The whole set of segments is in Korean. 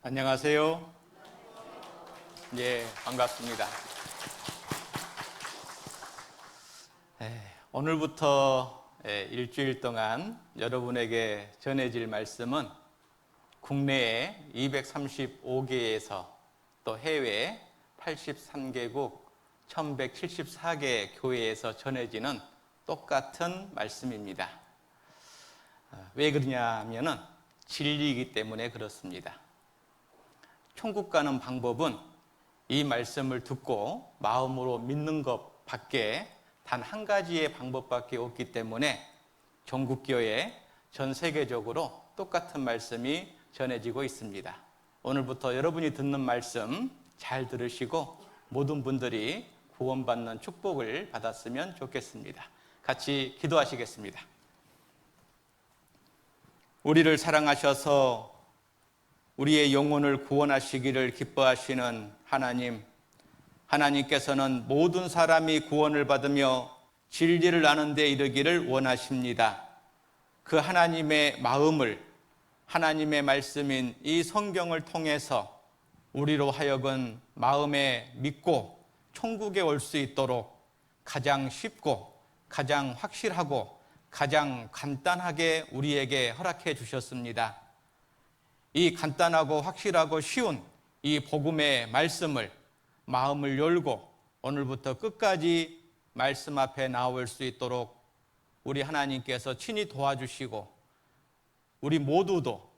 안녕하세요. 반갑습니다. 오늘부터 일주일 동안 여러분에게 전해질 말씀은 국내에 235개에서 또 해외 83개국 1174개 교회에서 전해지는 똑같은 말씀입니다. 왜 그러냐 하면은 진리이기 때문에 그렇습니다. 천국 가는 방법은 이 말씀을 듣고 마음으로 믿는 것 밖에 단 한 가지의 방법밖에 없기 때문에 전국교회 전 세계적으로 똑같은 말씀이 전해지고 있습니다. 오늘부터 여러분이 듣는 말씀 잘 들으시고 모든 분들이 구원받는 축복을 받았으면 좋겠습니다. 같이 기도하시겠습니다. 우리를 사랑하셔서 우리의 영혼을 구원하시기를 기뻐하시는 하나님, 하나님께서는 모든 사람이 구원을 받으며 진리를 아는 데 이르기를 원하십니다. 그 하나님의 마음을 하나님의 말씀인 이 성경을 통해서 우리로 하여금 마음에 믿고 천국에 올 수 있도록 가장 쉽고 가장 확실하고 가장 간단하게 우리에게 허락해 주셨습니다. 이 간단하고 확실하고 쉬운 이 복음의 말씀을 마음을 열고 오늘부터 끝까지 말씀 앞에 나올 수 있도록 우리 하나님께서 친히 도와주시고 우리 모두도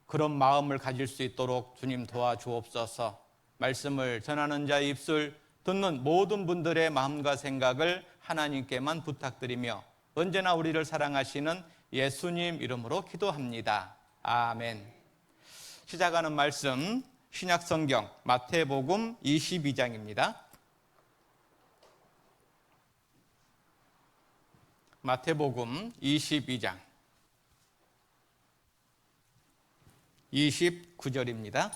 그런 마음을 가질 수 있도록 주님 도와주옵소서. 말씀을 전하는 자의 입술, 듣는 모든 분들의 마음과 생각을 하나님께만 부탁드리며 언제나 우리를 사랑하시는 예수님 이름으로 기도합니다. 아멘. 시작하는 말씀 신약성경 마태복음 22장입니다. 마태복음 22장 29절입니다.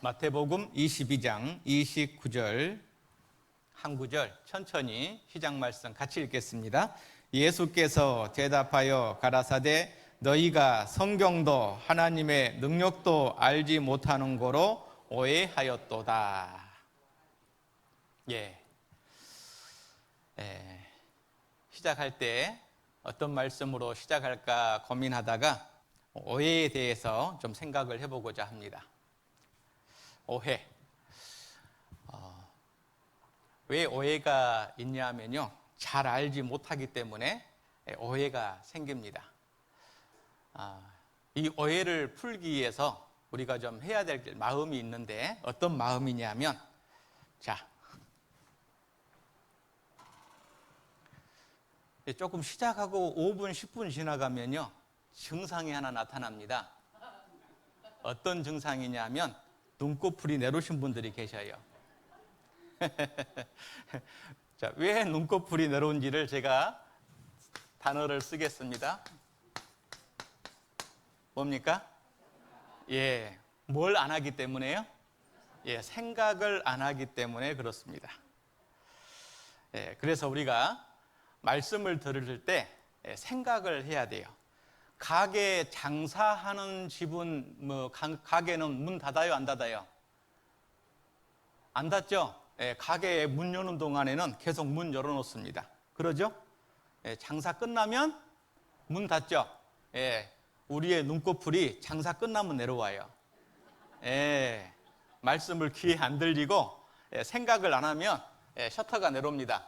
마태복음 22장 29절 한 구절 천천히 시작 말씀 같이 읽겠습니다. 예수께서 대답하여 가라사대 너희가 성경도 하나님의 능력도 알지 못하는 거로 오해하였도다. 시작할 때 어떤 말씀으로 시작할까 고민하다가 오해에 대해서 좀 생각을 해보고자 합니다. 오해. 왜 오해가 있냐면요, 잘 알지 못하기 때문에 오해가 생깁니다. 이 오해를 풀기 위해서 우리가 좀 해야 될 마음이 있는데 어떤 마음이냐면, 조금 시작하고 5분, 10분 지나가면요 증상이 하나 나타납니다. 어떤 증상이냐면 눈꺼풀이 내려오신 분들이 계셔요. 왜 눈꺼풀이 내려온지를 제가 단어를 쓰겠습니다. 뭡니까? 뭘 안 하기 때문에요? 생각을 안 하기 때문에 그렇습니다. 그래서 우리가 말씀을 들을 때 생각을 해야 돼요. 가게 장사하는 집은 가게는 문 닫아요, 안 닫아요? 안 닫죠? 가게에 문 여는 동안에는 계속 문 열어놓습니다. 그러죠? 장사 끝나면 문 닫죠? 우리의 눈꺼풀이 장사 끝나면 내려와요. 말씀을 귀에 안 들리고 생각을 안 하면 셔터가 내려옵니다.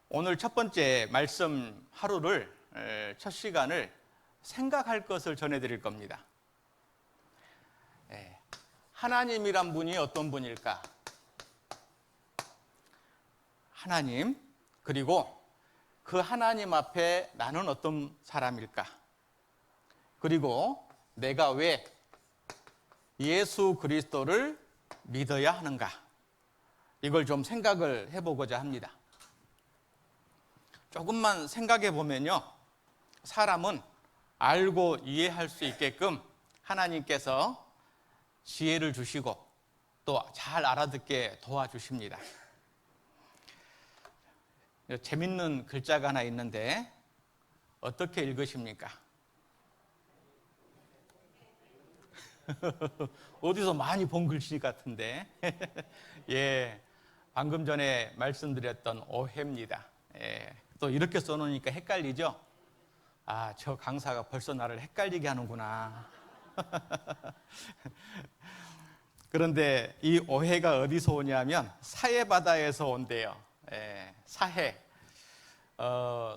오늘 첫 번째 말씀 하루를 첫 시간을 생각할 것을 전해드릴 겁니다. 하나님이란 분이 어떤 분일까? 하나님, 그리고 그 하나님 앞에 나는 어떤 사람일까? 그리고 내가 왜 예수 그리스도를 믿어야 하는가? 이걸 좀 생각을 해보고자 합니다. 조금만 생각해 보면요, 사람은 알고 이해할 수 있게끔 하나님께서 지혜를 주시고 또 잘 알아듣게 도와주십니다. 재밌는 글자가 하나 있는데 어떻게 읽으십니까? 어디서 많이 본 글씨 같은데 예, 방금 전에 말씀드렸던 오해입니다. 예, 또 이렇게 써놓으니까 헷갈리죠? 아, 저 강사가 벌써 나를 헷갈리게 하는구나. 그런데 이 오해가 어디서 오냐면 사해바다에서 온대요. 예, 사해.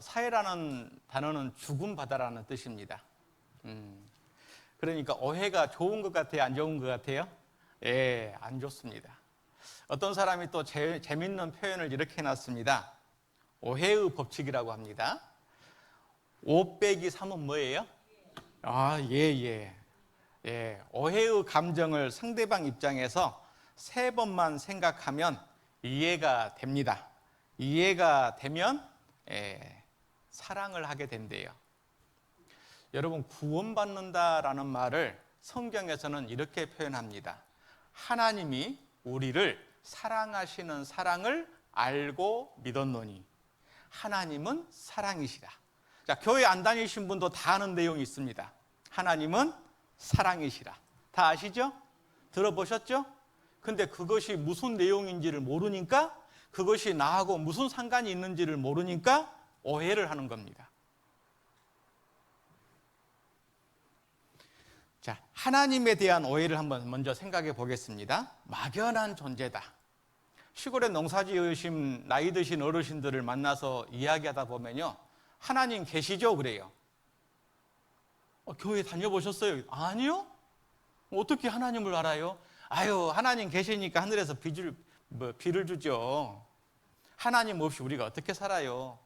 사해라는 단어는 죽은 바다라는 뜻입니다. 그러니까 오해가 좋은 것 같아요? 안 좋은 것 같아요? 예, 안 좋습니다. 어떤 사람이 또 재밌는 표현을 이렇게 해놨습니다. 오해의 법칙이라고 합니다. 5 빼기 3은 뭐예요? 아, 예. 오해의 감정을 상대방 입장에서 3번만 생각하면 이해가 됩니다. 이해가 되면 사랑을 하게 된대요. 여러분, 구원받는다라는 말을 성경에서는 이렇게 표현합니다. 하나님이 우리를 사랑하시는 사랑을 알고 믿었노니 하나님은 사랑이시라. 자, 교회 안 다니신 분도 다 아는 내용이 있습니다. 하나님은 사랑이시라. 다 아시죠? 들어보셨죠? 근데 그것이 무슨 내용인지를 모르니까, 그것이 나하고 무슨 상관이 있는지를 모르니까 오해를 하는 겁니다. 자, 하나님에 대한 오해를 한번 먼저 생각해 보겠습니다. 막연한 존재다. 시골에 농사 지으신 나이 드신 어르신들을 만나서 이야기하다 보면요, 하나님 계시죠? 그래요. 교회 다녀보셨어요? 아니요? 어떻게 하나님을 알아요? 아유, 하나님 계시니까 하늘에서 비를 주죠. 하나님 없이 우리가 어떻게 살아요?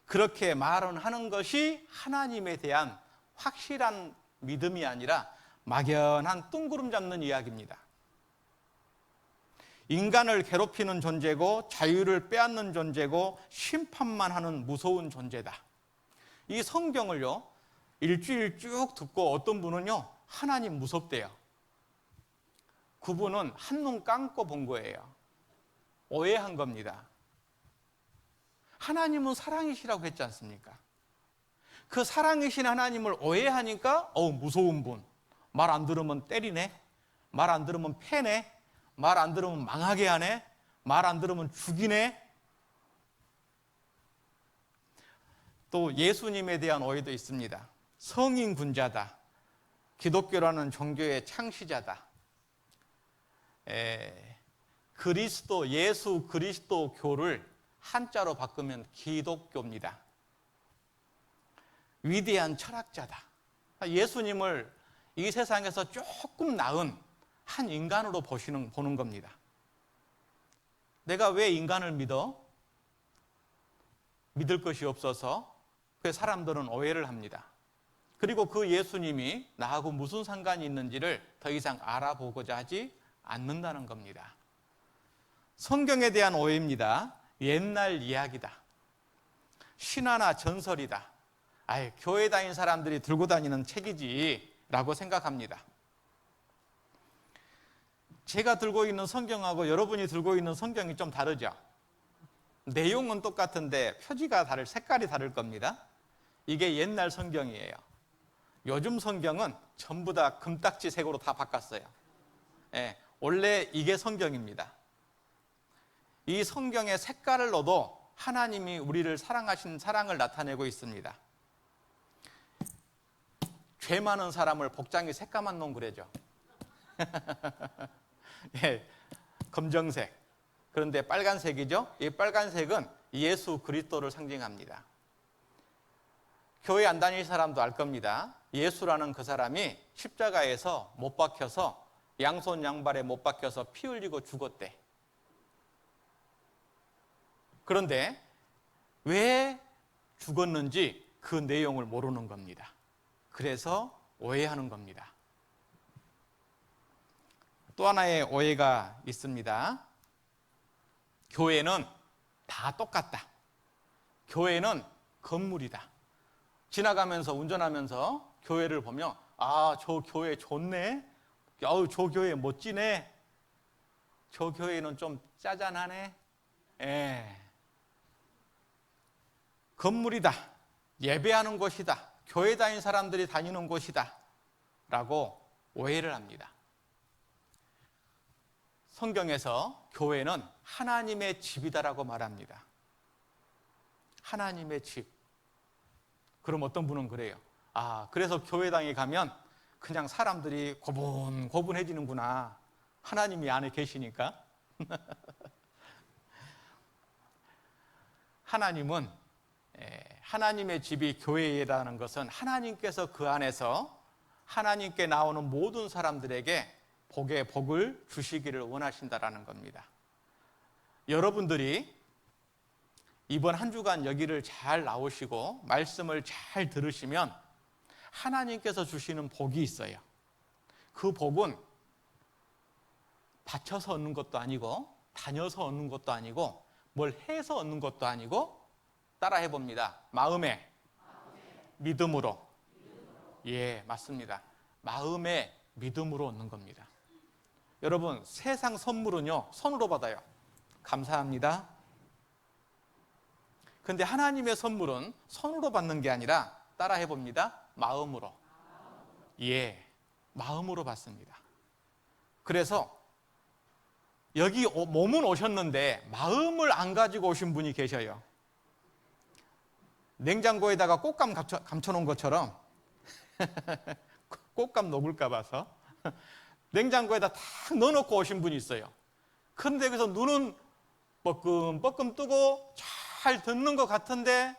그렇게 말은 하는 것이 하나님에 대한 확실한 믿음이 아니라 막연한 뜬구름 잡는 이야기입니다. 인간을 괴롭히는 존재고 자유를 빼앗는 존재고 심판만 하는 무서운 존재다. 이 성경을요, 일주일 쭉 듣고 어떤 분은요, 하나님 무섭대요. 그분은 한눈 감고 본 거예요. 오해한 겁니다. 하나님은 사랑이시라고 했지 않습니까? 그 사랑이신 하나님을 오해하니까 무서운 분. 말 안 들으면 때리네. 말 안 들으면 패네. 말 안 들으면 망하게 하네. 말 안 들으면 죽이네. 또 예수님에 대한 오해도 있습니다. 성인 군자다. 기독교라는 종교의 창시자다. 예수 그리스도 교를 한자로 바꾸면 기독교입니다. 위대한 철학자다. 예수님을 이 세상에서 조금 나은 한 인간으로 보는 겁니다. 내가 왜 인간을 믿어? 믿을 것이 없어서 그 사람들은 오해를 합니다. 그리고 그 예수님이 나하고 무슨 상관이 있는지를 더 이상 알아보고자 하지 않는다는 겁니다. 성경에 대한 오해입니다. 옛날 이야기다. 신화나 전설이다. 교회 다닌 사람들이 들고 다니는 책이지 라고 생각합니다. 제가 들고 있는 성경하고 여러분이 들고 있는 성경이 좀 다르죠? 내용은 똑같은데 표지가 색깔이 다를 겁니다. 이게 옛날 성경이에요. 요즘 성경은 전부 다 금딱지색으로 다 바꿨어요. 원래 이게 성경입니다. 이 성경의 색깔을 넣어도 하나님이 우리를 사랑하신 사랑을 나타내고 있습니다. 죄 많은 사람을 복장이 새까만 농구래죠. 검정색. 그런데 빨간색이죠. 이 빨간색은 예수 그리스도를 상징합니다. 교회 안 다닐 사람도 알 겁니다. 예수라는 그 사람이 십자가에서 못 박혀서 양손 양발에 못 박혀서 피 흘리고 죽었대. 그런데 왜 죽었는지 그 내용을 모르는 겁니다. 그래서 오해하는 겁니다. 또 하나의 오해가 있습니다. 교회는 다 똑같다. 교회는 건물이다. 지나가면서 운전하면서 교회를 보면 저 교회 좋네. 저 교회 멋지네. 저 교회는 좀 짜잔하네. 예. 건물이다. 예배하는 곳이다. 교회 다닌 사람들이 다니는 곳이다. 라고 오해를 합니다. 성경에서 교회는 하나님의 집이다라고 말합니다. 하나님의 집. 그럼 어떤 분은 그래요. 그래서 교회당에 가면 그냥 사람들이 고분고분해지는구나. 하나님이 안에 계시니까. 하나님은 하나님의 집이 교회라는 것은 하나님께서 그 안에서 하나님께 나오는 모든 사람들에게 복을 주시기를 원하신다라는 겁니다. 여러분들이 이번 한 주간 여기를 잘 나오시고 말씀을 잘 들으시면 하나님께서 주시는 복이 있어요. 그 복은 바쳐서 얻는 것도 아니고 다녀서 얻는 것도 아니고 뭘 해서 얻는 것도 아니고 따라 해봅니다. 마음의 믿음으로. 예, 맞습니다. 마음의 믿음으로 얻는 겁니다. 여러분, 세상 선물은요, 손으로 받아요. 감사합니다. 근데 하나님의 선물은 손으로 받는 게 아니라 따라 해봅니다. 마음으로. 예, 마음으로 받습니다. 그래서 여기 몸은 오셨는데 마음을 안 가지고 오신 분이 계셔요. 냉장고에다가 꽃감 감춰놓은 것처럼 꽃감 녹을까 봐서 냉장고에다 탁 넣어놓고 오신 분이 있어요. 그런데 그래서 눈은 뻐끔뻐끔 뜨고 잘 듣는 것 같은데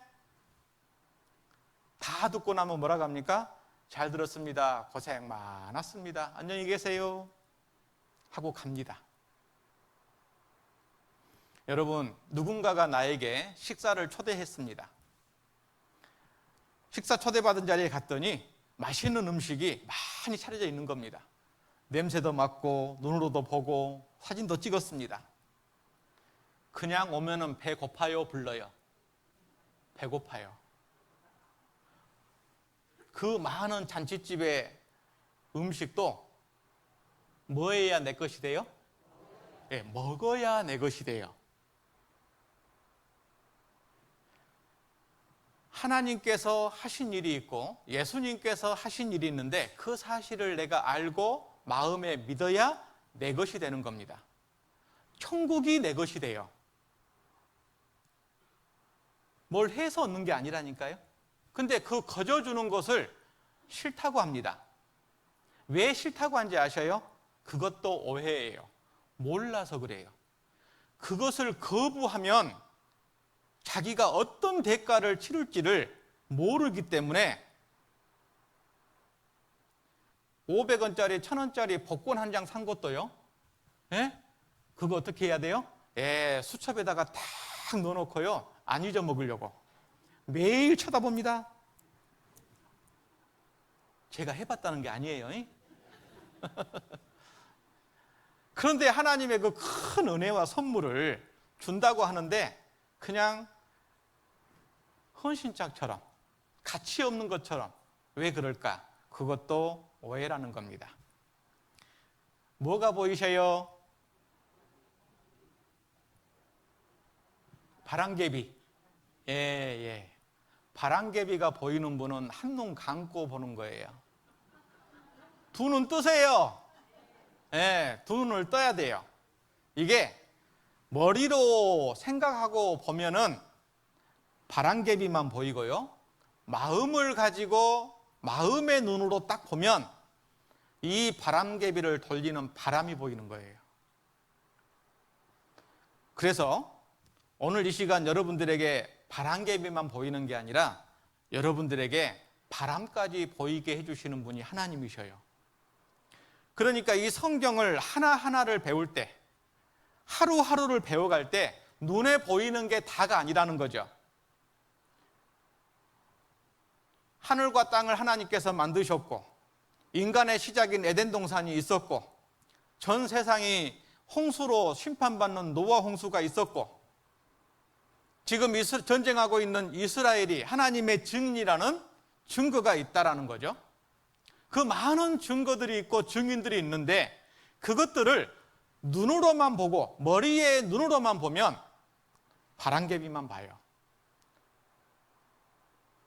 다 듣고 나면 뭐라고 합니까? 잘 들었습니다. 고생 많았습니다. 안녕히 계세요. 하고 갑니다. 여러분, 누군가가 나에게 식사를 초대했습니다. 식사 초대받은 자리에 갔더니 맛있는 음식이 많이 차려져 있는 겁니다. 냄새도 맡고 눈으로도 보고 사진도 찍었습니다. 그냥 오면은 배고파요 불러요. 배고파요. 그 많은 잔치집의 음식도 뭐 해야 내 것이 돼요? 예, 먹어야 내 것이 돼요. 하나님께서 하신 일이 있고 예수님께서 하신 일이 있는데 그 사실을 내가 알고 마음에 믿어야 내 것이 되는 겁니다. 천국이 내 것이 돼요. 뭘 해서 얻는 게 아니라니까요. 근데 그 거저주는 것을 싫다고 합니다. 왜 싫다고 한지 아셔요? 그것도 오해예요. 몰라서 그래요. 그것을 거부하면 자기가 어떤 대가를 치를지를 모르기 때문에 500원짜리 1000원짜리 복권 한 장 산 것도요. 예? 그거 어떻게 해야 돼요? 수첩에다가 탁 넣어놓고요. 안 잊어먹으려고 매일 쳐다봅니다. 제가 해봤다는 게 아니에요. 그런데 하나님의 그 큰 은혜와 선물을 준다고 하는데 그냥 헌신짝처럼 가치 없는 것처럼 왜 그럴까? 그것도 오해라는 겁니다. 뭐가 보이셔요? 바람개비. 예. 바람개비가 보이는 분은 한눈 감고 보는 거예요. 두 눈 뜨세요. 예, 두 눈을 떠야 돼요. 이게 머리로 생각하고 보면은 바람개비만 보이고요. 마음을 가지고 마음의 눈으로 딱 보면 이 바람개비를 돌리는 바람이 보이는 거예요. 그래서 오늘 이 시간 여러분들에게 바람개비만 보이는 게 아니라 여러분들에게 바람까지 보이게 해주시는 분이 하나님이셔요. 그러니까 이 성경을 하나하나를 배울 때, 하루하루를 배워갈 때 눈에 보이는 게 다가 아니라는 거죠. 하늘과 땅을 하나님께서 만드셨고 인간의 시작인 에덴 동산이 있었고 전 세상이 홍수로 심판받는 노아 홍수가 있었고 지금 전쟁하고 있는 이스라엘이 하나님의 증인이라는 증거가 있다라는 거죠. 그 많은 증거들이 있고 증인들이 있는데 그것들을 눈으로만 보고 머리에 눈으로만 보면 바람개비만 봐요.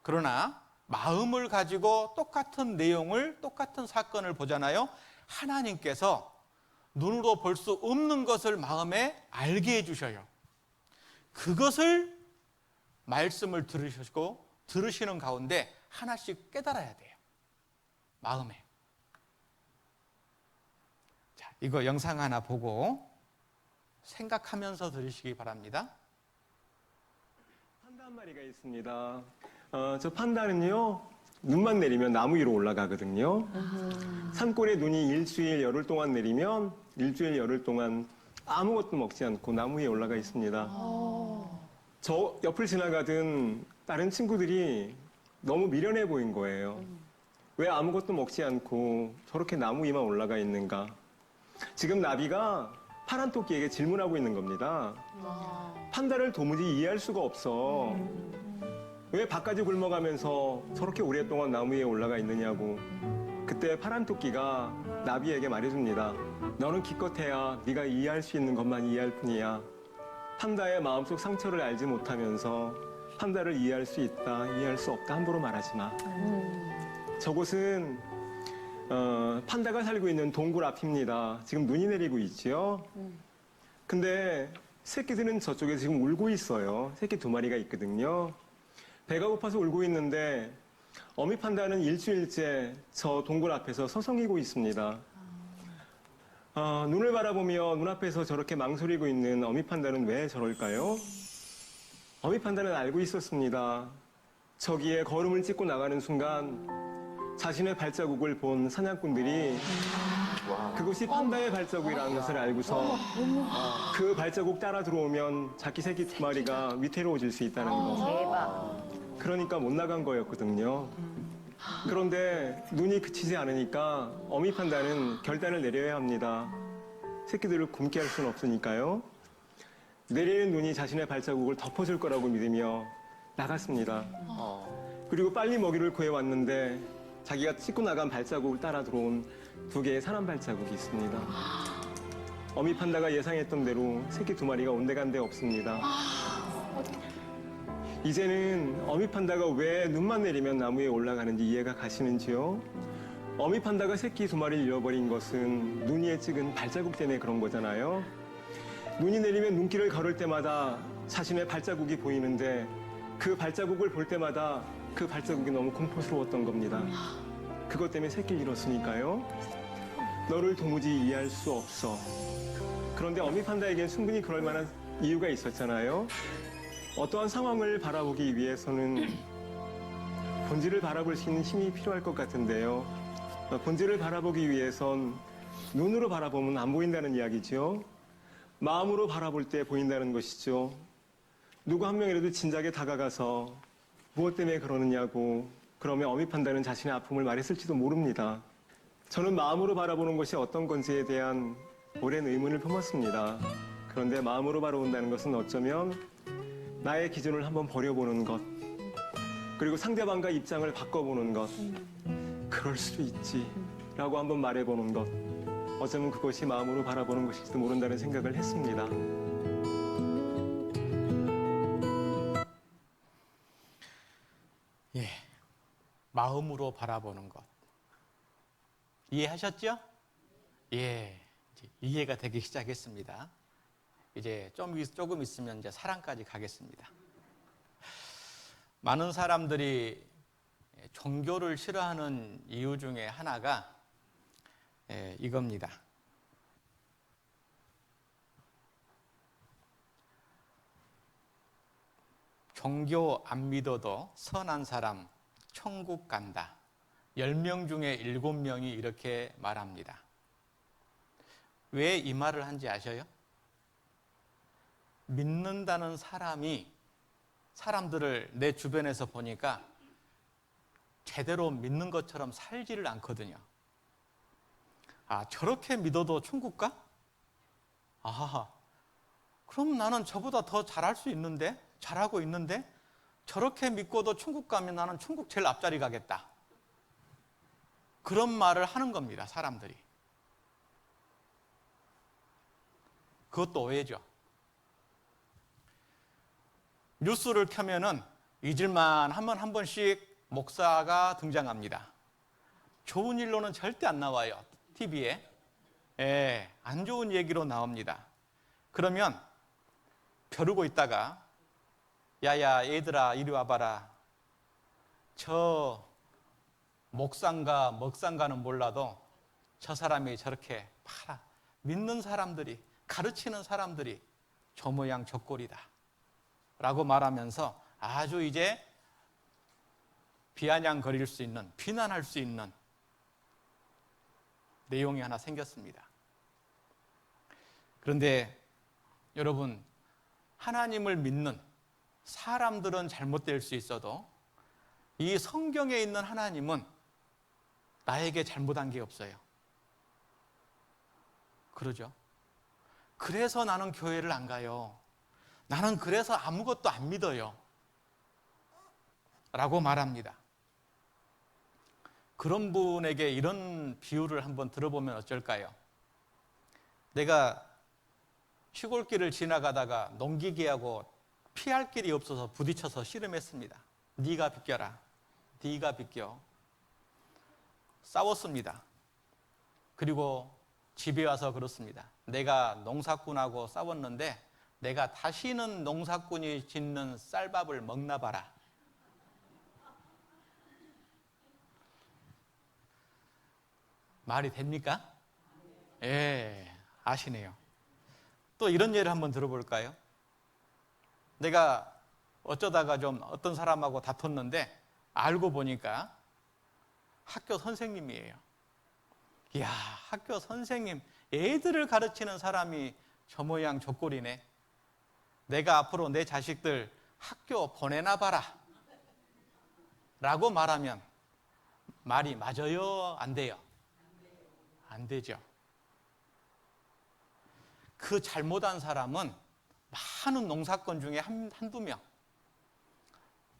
그러나 마음을 가지고 똑같은 내용을, 똑같은 사건을 보잖아요. 하나님께서 눈으로 볼 수 없는 것을 마음에 알게 해주셔요. 그것을 말씀을 들으시는 가운데 하나씩 깨달아야 돼요. 마음에. 자, 이거 영상 하나 보고 생각하면서 들으시기 바랍니다. 판다 한 마리가 있습니다. 저 판다는요, 눈만 내리면 나무 위로 올라가거든요. 산골에 눈이 일주일 열흘 동안 내리면 일주일 열흘 동안 아무것도 먹지 않고 나무 위에 올라가 있습니다. 저 옆을 지나가던 다른 친구들이 너무 미련해 보인 거예요. 왜 아무것도 먹지 않고 저렇게 나무 위만 올라가 있는가? 지금 나비가 파란 토끼에게 질문하고 있는 겁니다. 판다를 도무지 이해할 수가 없어. 왜 밖까지 굶어가면서 저렇게 오랫동안 나무 위에 올라가 있느냐고. 그때 파란 토끼가 나비에게 말해줍니다. 너는 기껏해야 네가 이해할 수 있는 것만 이해할 뿐이야. 판다의 마음속 상처를 알지 못하면서 판다를 이해할 수 있다, 이해할 수 없다 함부로 말하지 마. 저곳은 판다가 살고 있는 동굴 앞입니다. 지금 눈이 내리고 있지요. 근데 새끼들은 저쪽에 지금 울고 있어요. 새끼 2마리가 있거든요. 배가 고파서 울고 있는데 어미 판다는 일주일째 저 동굴 앞에서 서성이고 있습니다. 눈을 바라보며 눈앞에서 저렇게 망설이고 있는 어미 판다는 왜 저럴까요? 어미 판다는 알고 있었습니다. 저기에 걸음을 찍고 나가는 순간 자신의 발자국을 본 사냥꾼들이 그것이 판다의 발자국이라는 것을 알고서 그 발자국 따라 들어오면 자기 새끼 2마리가 위태로워질 수 있다는 거. 그러니까 못 나간 거였거든요. 그런데 눈이 그치지 않으니까 어미 판다는 결단을 내려야 합니다. 새끼들을 굶게 할 수는 없으니까요. 내리는 눈이 자신의 발자국을 덮어줄 거라고 믿으며 나갔습니다. 그리고 빨리 먹이를 구해왔는데 자기가 찍고 나간 발자국을 따라 들어온 2개의 사람 발자국이 있습니다. 어미 판다가 예상했던 대로 새끼 2마리가 온데간데 없습니다. 이제는 어미 판다가 왜 눈만 내리면 나무에 올라가는지 이해가 가시는지요? 어미 판다가 새끼 2마리를 잃어버린 것은 눈 위에 찍은 발자국 때문에 그런 거잖아요. 눈이 내리면 눈길을 걸을 때마다 자신의 발자국이 보이는데 그 발자국을 볼 때마다 그 발자국이 너무 공포스러웠던 겁니다. 그것 때문에 새끼를 잃었으니까요. 너를 도무지 이해할 수 없어. 그런데 어미 판다에겐 충분히 그럴 만한 이유가 있었잖아요. 어떠한 상황을 바라보기 위해서는 본질을 바라볼 수 있는 힘이 필요할 것 같은데요. 본질을 바라보기 위해선 눈으로 바라보면 안 보인다는 이야기죠. 마음으로 바라볼 때 보인다는 것이죠. 누구 한 명이라도 진작에 다가가서 무엇 때문에 그러느냐고 그러면 어미 판다는 자신의 아픔을 말했을지도 모릅니다. 저는 마음으로 바라보는 것이 어떤 건지에 대한 오랜 의문을 품었습니다. 그런데 마음으로 바라본다는 것은 어쩌면 나의 기준을 한번 버려보는 것, 그리고 상대방과 입장을 바꿔보는 것, 그럴 수도 있지 라고 한번 말해보는 것, 어쩌면 그것이 마음으로 바라보는 것일지도 모른다는 생각을 했습니다. 예, 마음으로 바라보는 것. 이해하셨죠? 예, 이제 이해가 되기 시작했습니다. 이제 조금 있으면 이제 사랑까지 가겠습니다. 많은 사람들이 종교를 싫어하는 이유 중에 하나가 이겁니다. 종교 안 믿어도 선한 사람 천국 간다. 10명 중에 7명이 이렇게 말합니다. 왜 이 말을 한지 아셔요? 믿는다는 사람들을 내 주변에서 보니까 제대로 믿는 것처럼 살지를 않거든요. 아, 저렇게 믿어도 천국 가? 아하, 그럼 나는 저보다 더 잘할 수 있는데? 잘하고 있는데? 저렇게 믿고도 천국 가면 나는 천국 제일 앞자리 가겠다. 그런 말을 하는 겁니다, 사람들이. 그것도 오해죠. 뉴스를 켜면은 잊을만 하면 한 번씩 목사가 등장합니다. 좋은 일로는 절대 안 나와요. TV에. 안 좋은 얘기로 나옵니다. 그러면 벼르고 있다가 야야 얘들아 이리 와봐라. 저 목상가 먹상가는 몰라도 저 사람이 저렇게 믿는 사람들이, 가르치는 사람들이 저 모양 저 꼴이다 라고 말하면서 아주 이제 비아냥거릴 수 있는, 비난할 수 있는 내용이 하나 생겼습니다. 그런데 여러분, 하나님을 믿는 사람들은 잘못될 수 있어도 이 성경에 있는 하나님은 나에게 잘못한 게 없어요. 그러죠? 그래서 나는 교회를 안 가요. 나는 그래서 아무것도 안 믿어요. 라고 말합니다. 그런 분에게 이런 비유를 한번 들어보면 어쩔까요? 내가 시골길을 지나가다가 농기계하고 피할 길이 없어서 부딪혀서 씨름했습니다. 네가 비껴라. 네가 비껴. 싸웠습니다. 그리고 집에 와서 그렇습니다. 내가 농사꾼하고 싸웠는데 내가 다시는 농사꾼이 짓는 쌀밥을 먹나 봐라. 말이 됩니까? 예, 아시네요. 또 이런 예를 한번 들어볼까요? 내가 어쩌다가 좀 어떤 사람하고 다퉜는데 알고 보니까 학교 선생님이에요. 이야, 학교 선생님, 애들을 가르치는 사람이 저 모양 저 꼴이네. 내가 앞으로 내 자식들 학교 보내나 봐라 라고 말하면 말이 맞아요? 안 돼요? 안 되죠. 그 잘못한 사람은 많은 농사꾼 중에 한두 명,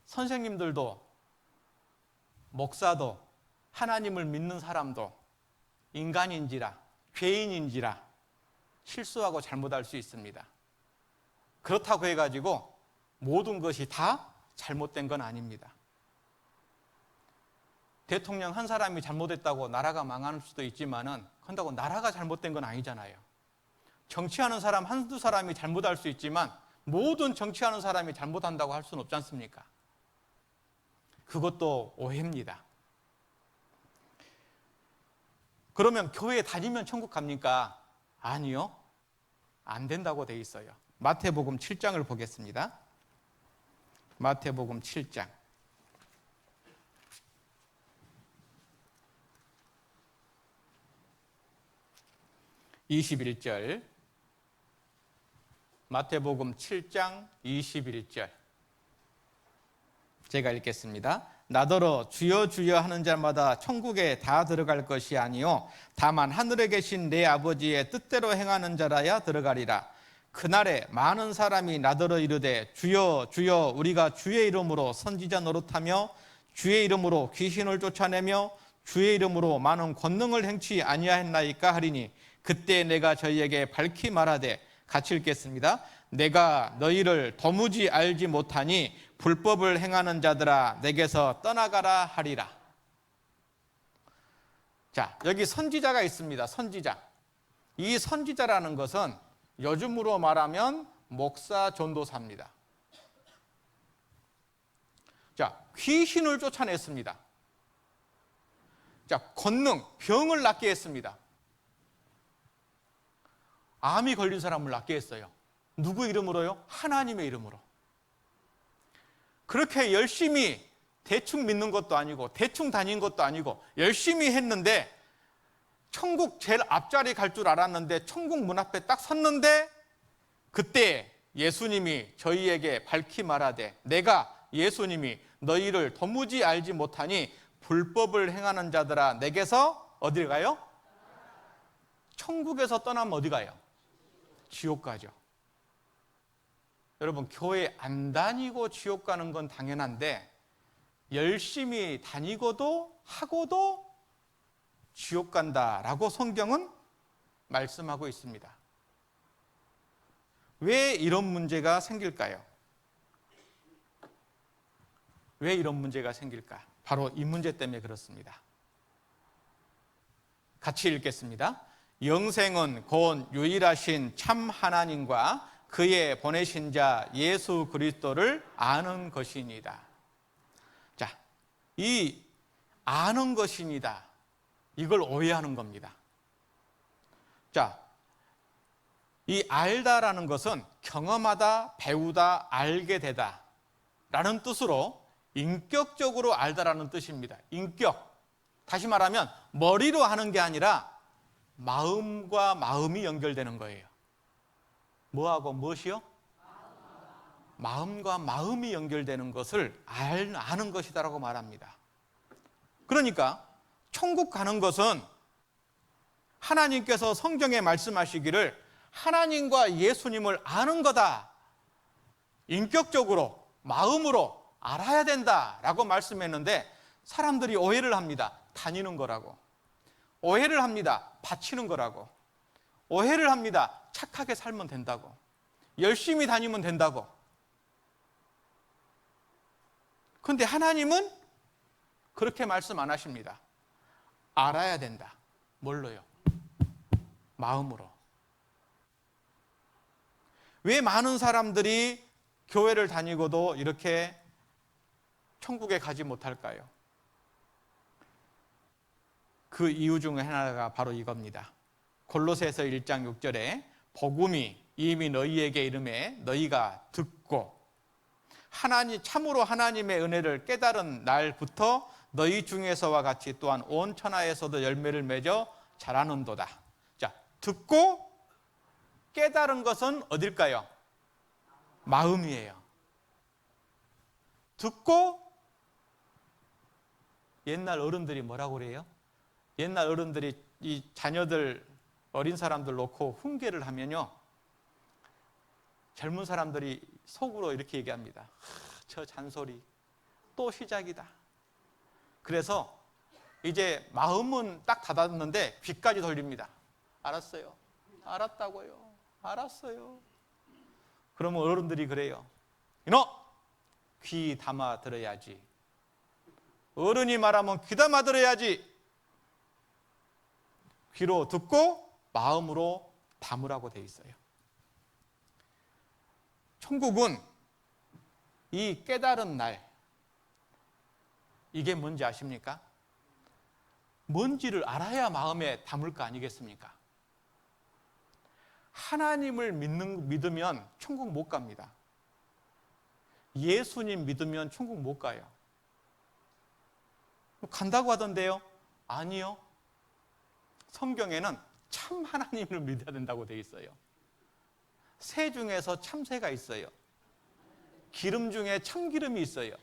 선생님들도 목사도 하나님을 믿는 사람도 인간인지라 죄인인지라 실수하고 잘못할 수 있습니다. 그렇다고 해가지고 모든 것이 다 잘못된 건 아닙니다. 대통령 한 사람이 잘못했다고 나라가 망할 수도 있지만은 그런다고 나라가 잘못된 건 아니잖아요. 정치하는 사람 한두 사람이 잘못할 수 있지만 모든 정치하는 사람이 잘못한다고 할 수는 없지 않습니까? 그것도 오해입니다. 그러면 교회 다니면 천국 갑니까? 아니요. 안 된다고 돼 있어요. 마태복음 7장을 보겠습니다. 마태복음 7장. 21절. 마태복음 7장 21절. 제가 읽겠습니다. 나더러 주여 주여 하는 자마다 천국에 다 들어갈 것이 아니요 다만 하늘에 계신 내 아버지의 뜻대로 행하는 자라야 들어가리라. 그날에 많은 사람이 나더러 이르되 주여 주여 우리가 주의 이름으로 선지자 노릇하며 주의 이름으로 귀신을 쫓아내며 주의 이름으로 많은 권능을 행치 아니하였나이까 하리니 그때 내가 저희에게 밝히 말하되 같이 읽겠습니다. 내가 너희를 도무지 알지 못하니 불법을 행하는 자들아 내게서 떠나가라 하리라. 자, 여기 선지자가 있습니다. 선지자. 이 선지자라는 것은 요즘으로 말하면 목사 전도사입니다. 자, 귀신을 쫓아냈습니다. 자, 권능, 병을 낫게 했습니다. 암이 걸린 사람을 낫게 했어요. 누구 이름으로요? 하나님의 이름으로. 그렇게 열심히 대충 믿는 것도 아니고 대충 다닌 것도 아니고 열심히 했는데 천국 제일 앞자리 갈 줄 알았는데 천국 문 앞에 딱 섰는데 그때 예수님이 저희에게 밝히 말하되 내가 예수님이 너희를 도무지 알지 못하니 불법을 행하는 자들아 내게서 어디를 가요? 천국에서 떠나면 어디 가요? 지옥 가죠. 여러분, 교회 안 다니고 지옥 가는 건 당연한데 열심히 다니고도 하고도 지옥 간다라고 성경은 말씀하고 있습니다. 왜 이런 문제가 생길까요? 왜 이런 문제가 생길까? 바로 이 문제 때문에 그렇습니다. 같이 읽겠습니다. 영생은 곧 유일하신 참 하나님과 그의 보내신 자 예수 그리스도를 아는 것이니이다. 자, 이 아는 것이니다. 이걸 오해하는 겁니다. 자, 이 알다라는 것은 경험하다, 배우다, 알게 되다 라는 뜻으로 인격적으로 알다라는 뜻입니다. 인격. 다시 말하면 머리로 하는 게 아니라 마음과 마음이 연결되는 거예요. 뭐하고 무엇이요? 마음과 마음이 연결되는 것을 아는 것이다라고 말합니다. 그러니까 천국 가는 것은 하나님께서 성경에 말씀하시기를 하나님과 예수님을 아는 거다. 인격적으로, 마음으로 알아야 된다라고 말씀했는데 사람들이 오해를 합니다. 다니는 거라고. 오해를 합니다. 바치는 거라고. 오해를 합니다. 착하게 살면 된다고. 열심히 다니면 된다고. 그런데 하나님은 그렇게 말씀 안 하십니다. 알아야 된다. 뭘로요? 마음으로. 왜 많은 사람들이 교회를 다니고도 이렇게 천국에 가지 못할까요? 그 이유 중에 하나가 바로 이겁니다. 골로새서 1장 6절에 복음이 이미 너희에게 이름에 너희가 듣고 참으로 하나님의 은혜를 깨달은 날부터 너희 중에서와 같이 또한 온 천하에서도 열매를 맺어 자라는도다. 자, 듣고 깨달은 것은 어딜까요? 마음이에요. 듣고 옛날 어른들이 뭐라고 그래요? 옛날 어른들이 이 자녀들, 어린 사람들 놓고 훈계를 하면요, 젊은 사람들이 속으로 이렇게 얘기합니다. 저 잔소리 또 시작이다. 그래서 이제 마음은 딱 닫았는데 귀까지 돌립니다. 알았어요. 알았다고요. 알았어요. 그러면 어른들이 그래요. 이놈! 귀 담아 들어야지. 어른이 말하면 귀 담아 들어야지. 귀로 듣고 마음으로 담으라고 돼 있어요. 천국은 이 깨달은 날, 이게 뭔지 아십니까? 뭔지를 알아야 마음에 담을 거 아니겠습니까? 하나님을 믿으면 천국 못 갑니다. 예수님 믿으면 천국 못 가요. 간다고 하던데요? 아니요. 성경에는 참 하나님을 믿어야 된다고 돼 있어요. 새 중에서 참새가 있어요. 기름 중에 참기름이 있어요.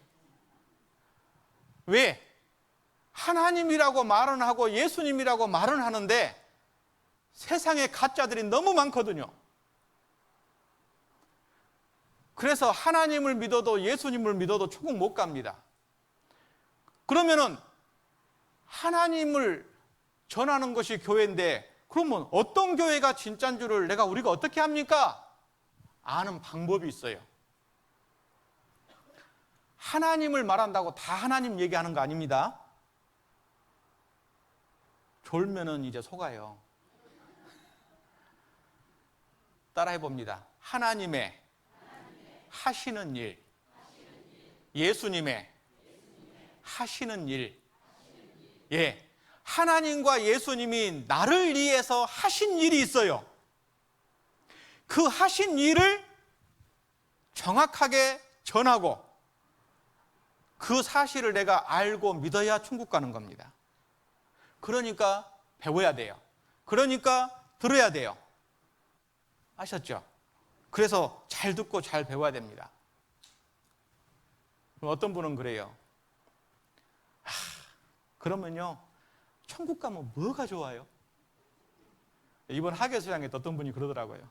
왜? 하나님이라고 말은 하고 예수님이라고 말은 하는데 세상에 가짜들이 너무 많거든요. 그래서 하나님을 믿어도 예수님을 믿어도 천국 못 갑니다. 그러면은 하나님을 전하는 것이 교회인데 그러면 어떤 교회가 진짜인 줄을 우리가 어떻게 합니까? 아는 방법이 있어요. 하나님을 말한다고 다 하나님 얘기하는 거 아닙니다. 졸면은 이제 속아요. 따라해 봅니다. 하나님의 하시는 일, 예수님의 하시는 일. 예. 하나님과 예수님이 나를 위해서 하신 일이 있어요. 그 하신 일을 정확하게 전하고 그 사실을 내가 알고 믿어야 천국 가는 겁니다. 그러니까 배워야 돼요. 그러니까 들어야 돼요. 아셨죠? 그래서 잘 듣고 잘 배워야 됩니다. 어떤 분은 그래요. 그러면요, 천국 가면 뭐가 좋아요? 이번 학예수양에 어떤 분이 그러더라고요.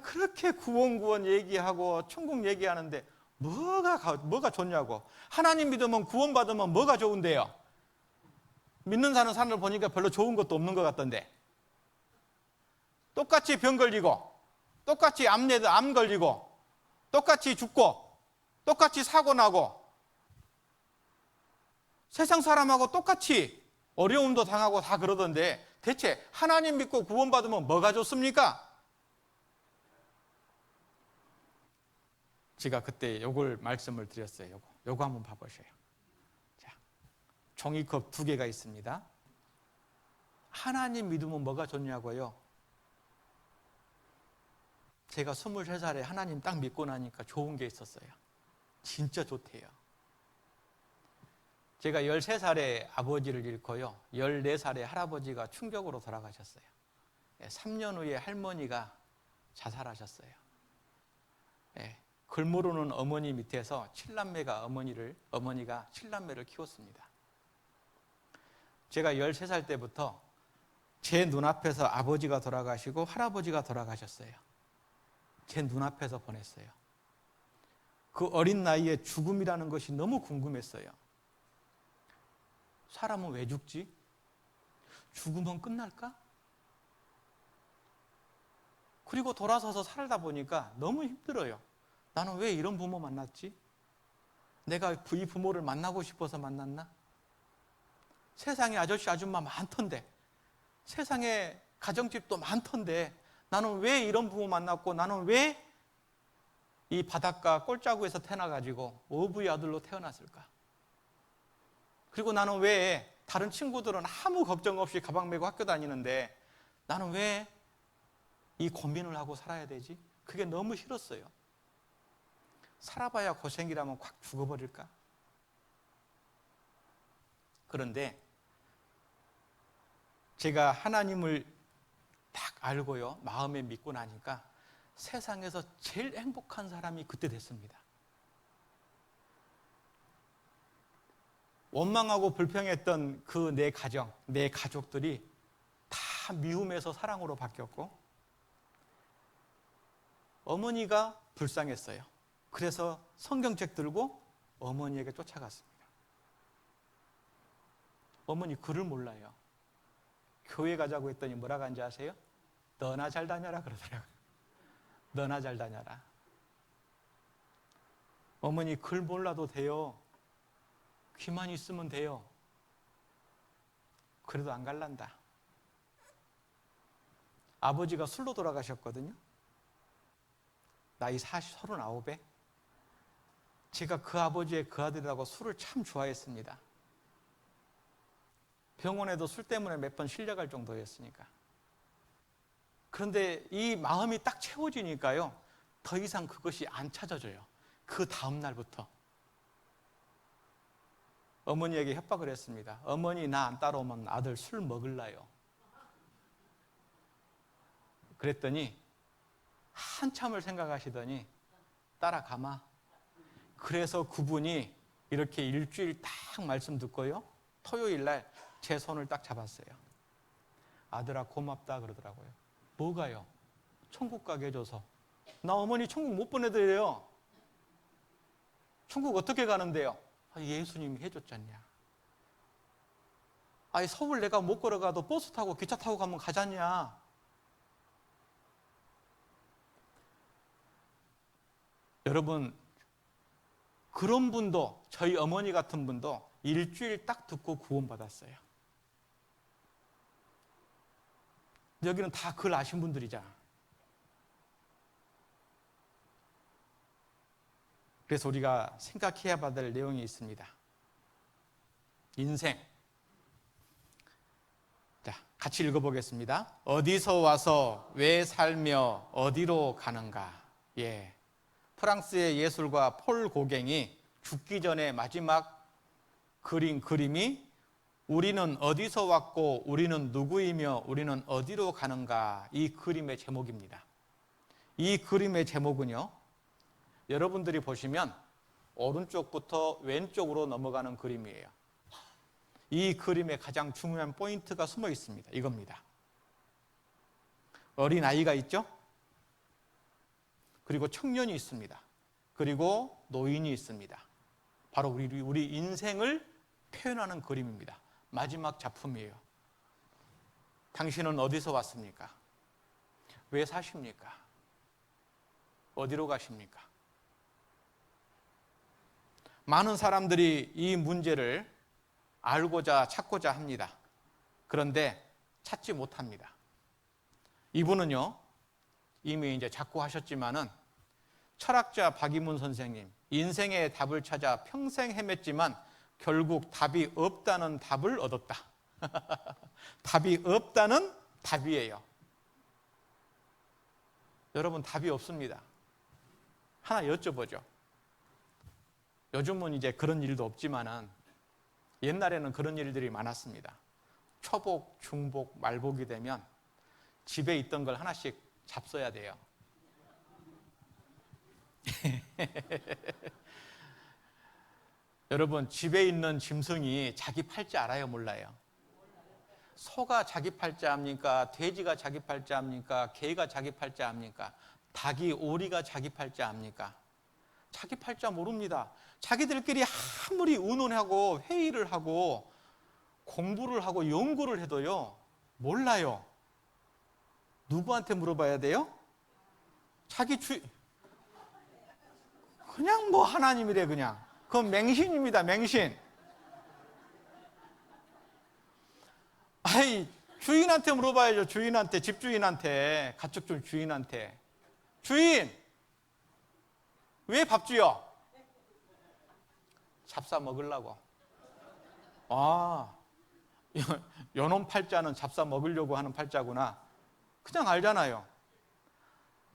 그렇게 구원 얘기하고 천국 얘기하는데 뭐가 좋냐고. 하나님 믿으면 구원 받으면 뭐가 좋은데요? 믿는 사는 사람을 보니까 별로 좋은 것도 없는 것 같던데. 똑같이 병 걸리고 똑같이 암 걸리고 똑같이 죽고 똑같이 사고 나고 세상 사람하고 똑같이 어려움도 당하고 다 그러던데 대체 하나님 믿고 구원받으면 뭐가 좋습니까? 제가 그때 요걸 말씀을 드렸어요. 요거 한번 봐보세요. 자, 종이컵 2개가 있습니다. 하나님 믿으면 뭐가 좋냐고요? 제가 23살에 하나님 딱 믿고 나니까 좋은 게 있었어요. 진짜 좋대요. 제가 13살에 아버지를 잃고요. 14살에 할아버지가 충격으로 돌아가셨어요. 3년 후에 할머니가 자살하셨어요. 글 모르는 어머니 밑에서 어머니가 7남매를 키웠습니다. 제가 13살 때부터 제 눈앞에서 아버지가 돌아가시고 할아버지가 돌아가셨어요. 제 눈앞에서 보냈어요. 그 어린 나이에 죽음이라는 것이 너무 궁금했어요. 사람은 왜 죽지? 죽으면 끝날까? 그리고 돌아서서 살다 보니까 너무 힘들어요. 나는 왜 이런 부모 만났지? 내가 이 부모를 만나고 싶어서 만났나? 세상에 아저씨 아줌마 많던데, 세상에 가정집도 많던데 나는 왜 이런 부모 만났고 나는 왜 이 바닷가 꼴자구에서 태어나가지고 어부의 아들로 태어났을까? 그리고 나는 왜 다른 친구들은 아무 걱정 없이 가방 메고 학교 다니는데 나는 왜 이 고민을 하고 살아야 되지? 그게 너무 싫었어요. 살아봐야 고생이라면 콱 죽어버릴까? 그런데 제가 하나님을 딱 알고요, 마음에 믿고 나니까 세상에서 제일 행복한 사람이 그때 됐습니다. 원망하고 불평했던 그 내 가정, 내 가족들이 다 미움에서 사랑으로 바뀌었고, 어머니가 불쌍했어요. 그래서 성경책 들고 어머니에게 쫓아갔습니다. 어머니 글을 몰라요. 교회 가자고 했더니 뭐라고 한지 아세요? 너나 잘 다녀라 그러더라고요. 너나 잘 다녀라. 어머니 글 몰라도 돼요. 귀만 있으면 돼요. 그래도 안 갈란다. 아버지가 술로 돌아가셨거든요. 나이 39에. 제가 그 아버지의 그 아들이라고 술을 참 좋아했습니다. 병원에도 술 때문에 몇 번 실려갈 정도였으니까. 그런데 이 마음이 딱 채워지니까요, 더 이상 그것이 안 찾아져요. 그 다음 날부터 어머니에게 협박을 했습니다. 어머니 나 안 따라오면 아들 술 먹을라요. 그랬더니 한참을 생각하시더니 따라가마. 그래서 그분이 이렇게 일주일 딱 말씀 듣고요, 토요일 날 제 손을 딱 잡았어요. 아들아 고맙다 그러더라고요. 뭐가요? 천국 가게 해줘서. 나 어머니 천국 못 보내드려요. 천국 어떻게 가는데요? 예수님이 해줬잖냐. 서울 내가 못 걸어가도 버스 타고 기차 타고 가면 가잖냐. 여러분, 그런 분도, 저희 어머니 같은 분도 일주일 딱 듣고 구원받았어요. 여기는 다 글 아신 분들이잖아. 그래서 우리가 생각해야 받을 내용이 있습니다. 인생. 자, 같이 읽어보겠습니다. 어디서 와서 왜 살며 어디로 가는가. 프랑스의 예술가 폴 고갱이 죽기 전에 마지막 그린 그림이 우리는 어디서 왔고 우리는 누구이며 우리는 어디로 가는가, 이 그림의 제목입니다. 이 그림의 제목은요, 여러분들이 보시면 오른쪽부터 왼쪽으로 넘어가는 그림이에요. 이 그림에 가장 중요한 포인트가 숨어 있습니다. 이겁니다. 어린아이가 있죠? 그리고 청년이 있습니다. 그리고 노인이 있습니다. 바로 우리 인생을 표현하는 그림입니다. 마지막 작품이에요. 당신은 어디서 왔습니까? 왜 사십니까? 어디로 가십니까? 많은 사람들이 이 문제를 알고자 찾고자 합니다. 그런데 찾지 못합니다. 이분은요, 이미 이제 자꾸 하셨지만은 철학자 박이문 선생님, 인생의 답을 찾아 평생 헤맸지만 결국 답이 없다는 답을 얻었다. 답이 없다는 답이에요. 여러분, 답이 없습니다. 하나 여쭤보죠. 요즘은 이제 그런 일도 없지만은 옛날에는 그런 일들이 많았습니다. 초복, 중복, 말복이 되면 집에 있던 걸 하나씩 잡숴야 돼요. 여러분, 집에 있는 짐승이 자기 팔자 알아요, 몰라요? 소가 자기 팔자 압니까? 돼지가 자기 팔자 압니까? 개가 자기 팔자 압니까? 닭이, 오리가 자기 팔자 압니까? 자기 팔자 모릅니다. 자기들끼리 아무리 의논하고 회의를 하고 공부를 하고 연구를 해도요, 몰라요. 누구한테 물어봐야 돼요? 그냥 뭐 하나님이래, 그냥. 그건 맹신입니다, 맹신. 아이, 주인한테 물어봐야죠, 주인한테, 집주인한테, 가축 주인한테. 주인, 왜 밥 주여? 잡사 먹으려고. 아, 요놈 팔자는 잡사 먹으려고 하는 팔자구나. 그냥 알잖아요.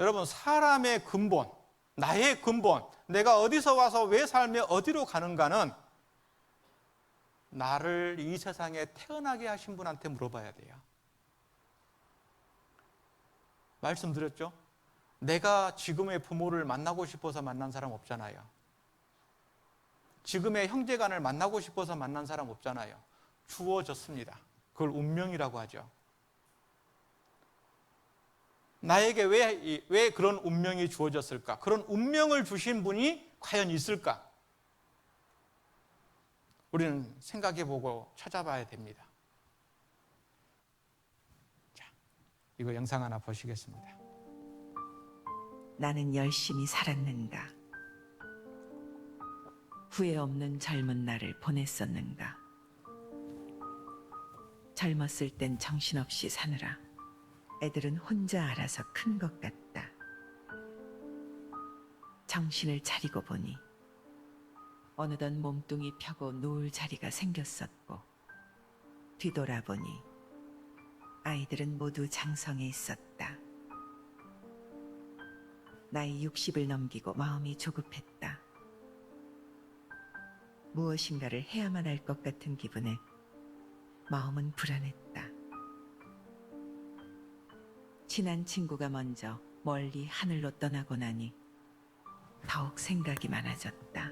여러분, 사람의 근본, 나의 근본, 내가 어디서 와서 왜 살며 어디로 가는가는 나를 이 세상에 태어나게 하신 분한테 물어봐야 돼요. 말씀드렸죠? 내가 지금의 부모를 만나고 싶어서 만난 사람 없잖아요. 지금의 형제간을 만나고 싶어서 만난 사람 없잖아요. 주어졌습니다. 그걸 운명이라고 하죠. 나에게 왜 그런 운명이 주어졌을까? 그런 운명을 주신 분이 과연 있을까? 우리는 생각해보고 찾아봐야 됩니다. 자, 이거 영상 하나 보시겠습니다. 나는 열심히 살았는가? 후회 없는 젊은 날을 보냈었는가? 젊었을 땐 정신없이 사느라 애들은 혼자 알아서 큰 것 같다. 정신을 차리고 보니 어느덧 몸뚱이 펴고 누울 자리가 생겼었고, 뒤돌아보니 아이들은 모두 장성해 있었다. 나이 60을 넘기고 마음이 조급했다. 무엇인가를 해야만 할 것 같은 기분에 마음은 불안했다. 친한 친구가 먼저 멀리 하늘로 떠나고 나니 더욱 생각이 많아졌다.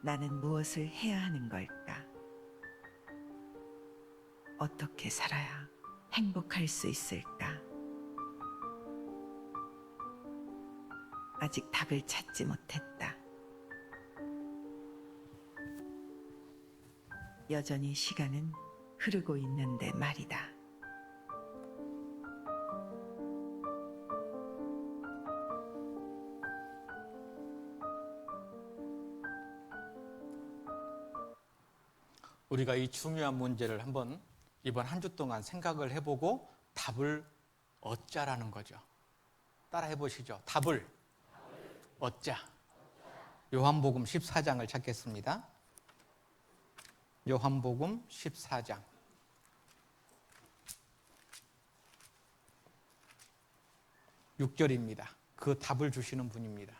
나는 무엇을 해야 하는 걸까? 어떻게 살아야 행복할 수 있을까? 아직 답을 찾지 못했다. 여전히 시간은 흐르고 있는데 말이다. 우리가 이 중요한 문제를 한번 이번 한 주 동안 생각을 해보고 답을 얻자라는 거죠. 따라 해보시죠. 답을 얻자. 요한복음 14장을 찾겠습니다. 요한복음 14장. 육 절입니다. 그 답을 주시는 분입니다.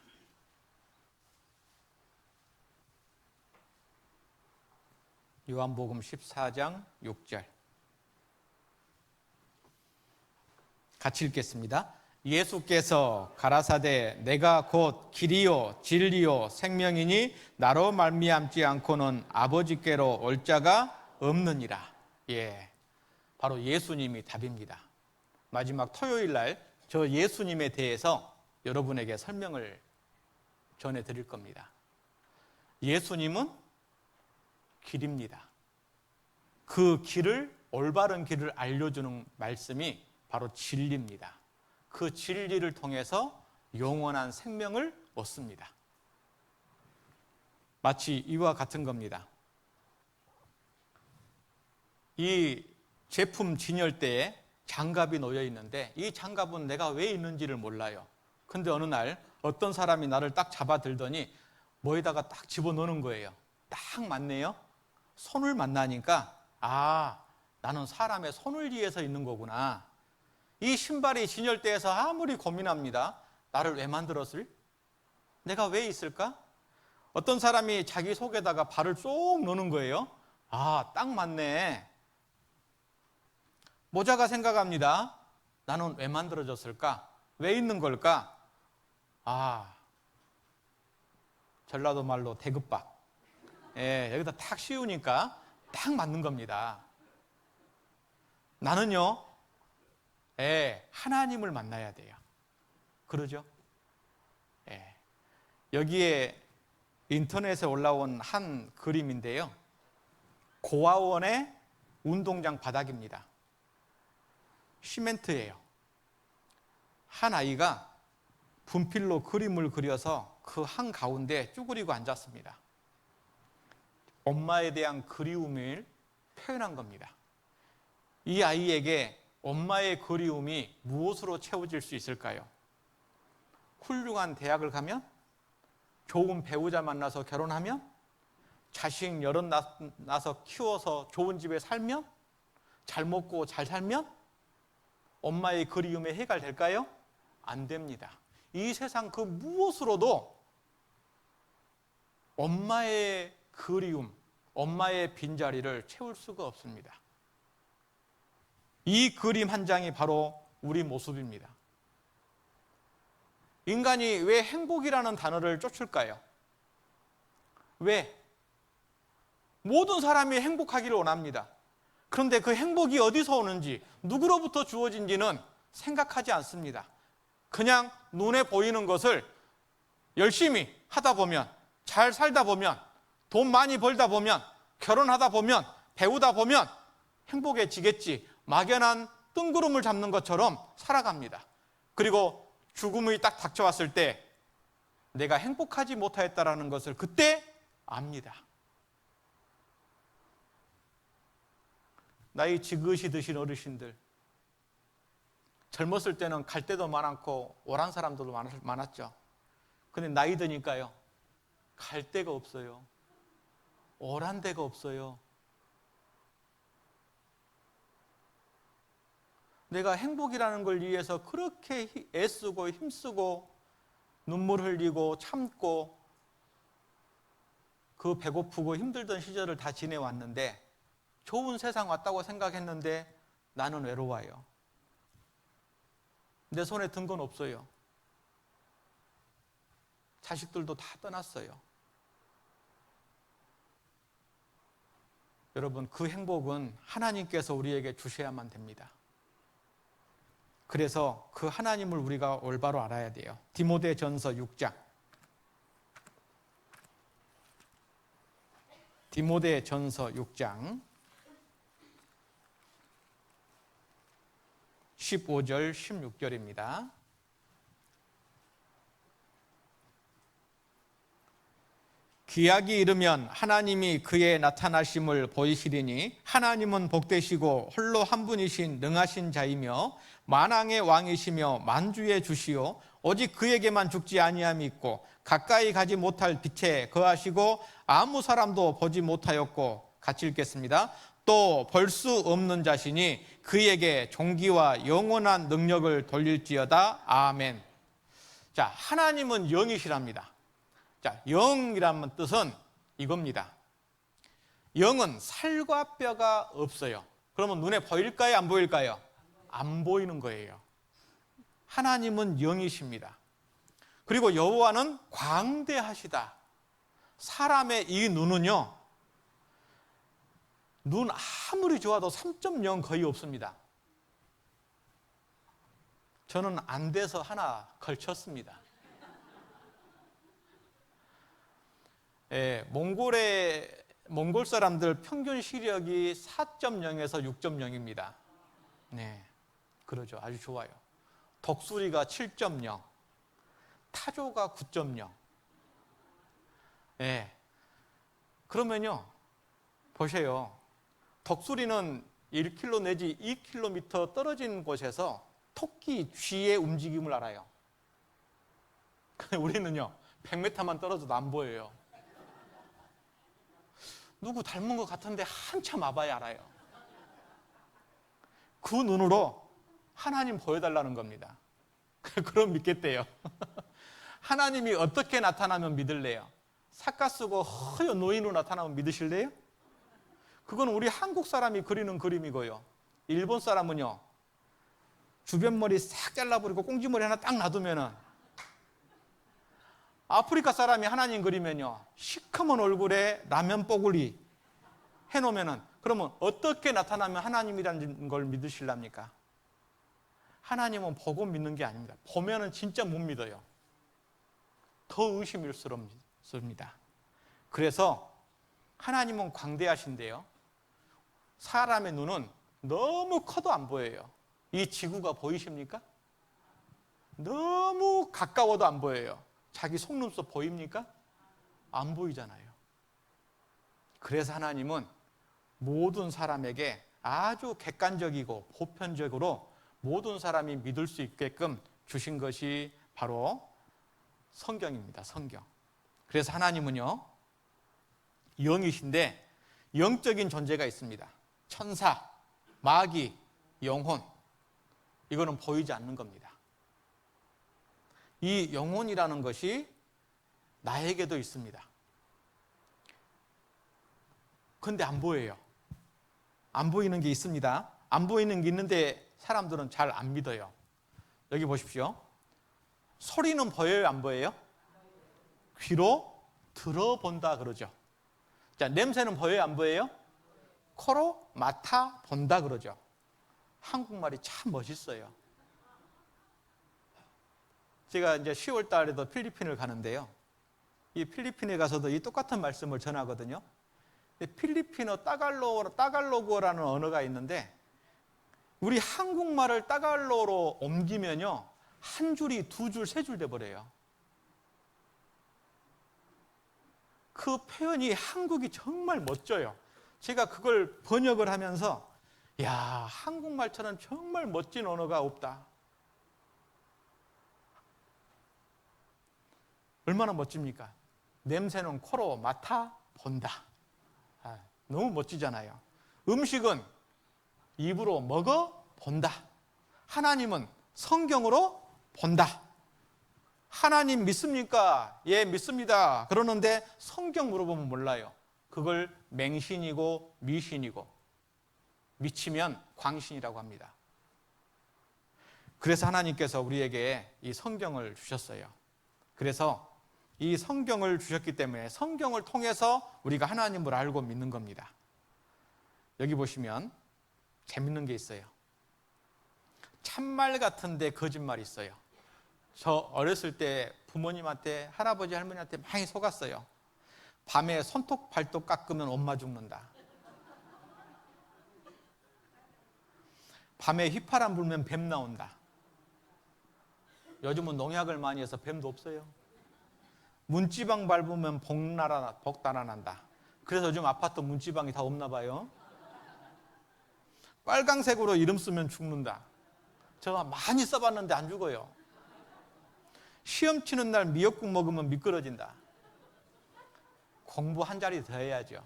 요한복음 14장 6절. 같이 읽겠습니다. 예수께서 가라사대 내가 곧 길이요 진리요 생명이니 나로 말미암지 않고는 아버지께로 올 자가 없느니라. 예, 바로 예수님이 답입니다. 마지막 토요일 날 저 예수님에 대해서 여러분에게 설명을 전해드릴 겁니다. 예수님은 길입니다. 그 길을, 올바른 길을 알려주는 말씀이 바로 진리입니다. 그 진리를 통해서 영원한 생명을 얻습니다. 마치 이와 같은 겁니다. 이 제품 진열대에 장갑이 놓여 있는데 이 장갑은 내가 왜 있는지를 몰라요. 근데 어느 날 어떤 사람이 나를 딱 잡아들더니 뭐에다가 딱 집어넣는 거예요. 딱 맞네요. 손을 만나니까 나는 사람의 손을 위해서 있는 거구나. 이 신발이 진열대에서 아무리 고민합니다. 나를 왜 만들었을? 내가 왜 있을까? 어떤 사람이 자기 속에다가 발을 쏙 넣는 거예요. 딱 맞네. 모자가 생각합니다. 나는 왜 만들어졌을까? 왜 있는 걸까? 전라도 말로 대급박. 여기다 탁 씌우니까 딱 맞는 겁니다. 나는요, 하나님을 만나야 돼요. 그러죠? 여기에 인터넷에 올라온 한 그림인데요. 고아원의 운동장 바닥입니다. 시멘트예요. 한 아이가 분필로 그림을 그려서 그 한가운데 쭈그리고 앉았습니다. 엄마에 대한 그리움을 표현한 겁니다. 이 아이에게 엄마의 그리움이 무엇으로 채워질 수 있을까요? 훌륭한 대학을 가면? 좋은 배우자 만나서 결혼하면? 자식 여럿 낳아서 키워서 좋은 집에 살면? 잘 먹고 잘 살면? 엄마의 그리움에 해결될까요? 안 됩니다. 이 세상 그 무엇으로도 엄마의 그리움, 엄마의 빈자리를 채울 수가 없습니다. 이 그림 한 장이 바로 우리 모습입니다. 인간이 왜 행복이라는 단어를 쫓을까요? 왜? 모든 사람이 행복하기를 원합니다. 그런데 그 행복이 어디서 오는지, 누구로부터 주어진지는 생각하지 않습니다. 그냥 눈에 보이는 것을 열심히 하다 보면, 잘 살다 보면, 돈 많이 벌다 보면, 결혼하다 보면, 배우다 보면 행복해지겠지, 막연한 뜬구름을 잡는 것처럼 살아갑니다. 그리고 죽음이 딱 닥쳐왔을 때 내가 행복하지 못하였다라는 것을 그때 압니다. 나이 지긋이 드신 어르신들, 젊었을 때는 갈 데도 많았고 오란 사람들도 많았죠. 근데 나이 드니까요, 갈 데가 없어요. 오란 데가 없어요. 내가 행복이라는 걸 위해서 그렇게 애쓰고 힘쓰고 눈물 흘리고 참고 그 배고프고 힘들던 시절을 다 지내왔는데, 좋은 세상 왔다고 생각했는데 나는 외로워요. 내 손에 든 건 없어요. 자식들도 다 떠났어요. 여러분, 그 행복은 하나님께서 우리에게 주셔야만 됩니다. 그래서 그 하나님을 우리가 올바로 알아야 돼요. 디모데전서 6장. 디모데전서 6장 15절 16절입니다. 기약이 이르면 하나님이 그의 나타나심을 보이시리니 하나님은 복되시고 홀로 한 분이신 능하신 자이며 만왕의 왕이시며 만주의 주시오 오직 그에게만 죽지 아니함이 있고 가까이 가지 못할 빛에 거하시고 아무 사람도 보지 못하였고 같이 읽겠습니다. 또 볼 수 없는 자신이 그에게 존귀와 영원한 능력을 돌릴지어다. 아멘. 자, 하나님은 영이시랍니다. 자, 영이라는 뜻은 이겁니다. 영은 살과 뼈가 없어요. 그러면 눈에 보일까요? 안 보일까요? 안 보이는 거예요. 하나님은 영이십니다. 그리고 여호와는 광대하시다. 사람의 이 눈은요, 눈 아무리 좋아도 3.0 거의 없습니다. 저는 안 돼서 하나 걸쳤습니다. 몽골 사람들 평균 시력이 4.0에서 6.0입니다. 네, 그러죠. 아주 좋아요. 독수리가 7.0, 타조가 9.0. 예. 그러면요, 보세요. 독수리는 1km 내지 2km 떨어진 곳에서 토끼 쥐의 움직임을 알아요. 근데 우리는요, 100m만 떨어져도 안 보여요. 누구 닮은 것 같은데 한참 와봐야 알아요. 그 눈으로 하나님 보여달라는 겁니다. 그럼 믿겠대요. 하나님이 어떻게 나타나면 믿을래요? 삿갓 쓰고 허연 노인으로 나타나면 믿으실래요? 그건 우리 한국 사람이 그리는 그림이고요. 일본 사람은요, 주변 머리 싹 잘라버리고 꽁지머리 하나 딱 놔두면은, 아프리카 사람이 하나님 그리면요, 시커먼 얼굴에 라면 뽀글이 해놓으면은, 그러면 어떻게 나타나면 하나님이라는 걸 믿으실랍니까? 하나님은 보고 믿는 게 아닙니다. 보면은 진짜 못 믿어요. 더 의심스럽습니다. 그래서 하나님은 광대하신데요, 사람의 눈은 너무 커도 안 보여요. 이 지구가 보이십니까? 너무 가까워도 안 보여요. 자기 속눈썹 보입니까? 안 보이잖아요. 그래서 하나님은 모든 사람에게 아주 객관적이고 보편적으로 모든 사람이 믿을 수 있게끔 주신 것이 바로 성경입니다. 성경. 그래서 하나님은요, 영이신데 영적인 존재가 있습니다. 천사, 마귀, 영혼, 이거는 보이지 않는 겁니다. 이 영혼이라는 것이 나에게도 있습니다. 근데 안 보여요. 안 보이는 게 있습니다. 안 보이는 게 있는데 사람들은 잘 안 믿어요. 여기 보십시오. 소리는 보여요, 안 보여요? 귀로 들어본다 그러죠. 자, 냄새는 보여요, 안 보여요? 코로 맡아 본다 그러죠. 한국말이 참 멋있어요. 제가 이제 10월 달에도 필리핀을 가는데요, 이 필리핀에 가서도 이 똑같은 말씀을 전하거든요. 필리핀어 따갈로그라는 언어가 있는데, 우리 한국말을 따갈로로 옮기면요, 한 줄이 두 줄, 세 줄 돼버려요. 그 표현이 한국이 정말 멋져요. 제가 그걸 번역을 하면서, 야, 한국말처럼 정말 멋진 언어가 없다. 얼마나 멋집니까? 냄새는 코로 맡아 본다. 너무 멋지잖아요. 음식은 입으로 먹어 본다. 하나님은 성경으로 본다. 하나님 믿습니까? 예, 믿습니다. 그러는데 성경 물어보면 몰라요. 그걸 맹신이고 미신이고, 미치면 광신이라고 합니다. 그래서 하나님께서 우리에게 이 성경을 주셨어요. 그래서 이 성경을 주셨기 때문에 성경을 통해서 우리가 하나님을 알고 믿는 겁니다. 여기 보시면 재밌는 게 있어요. 참말 같은데 거짓말이 있어요. 저 어렸을 때 부모님한테, 할아버지 할머니한테 많이 속았어요. 밤에 손톱 발톱 깎으면 엄마 죽는다. 밤에 휘파람 불면 뱀 나온다. 요즘은 농약을 많이 해서 뱀도 없어요. 문지방 밟으면 복 달아난다. 그래서 요즘 아파트 문지방이 다 없나 봐요. 빨강색으로 이름 쓰면 죽는다. 제가 많이 써봤는데 안 죽어요. 시험 치는 날 미역국 먹으면 미끄러진다. 공부 한 자리 더 해야죠.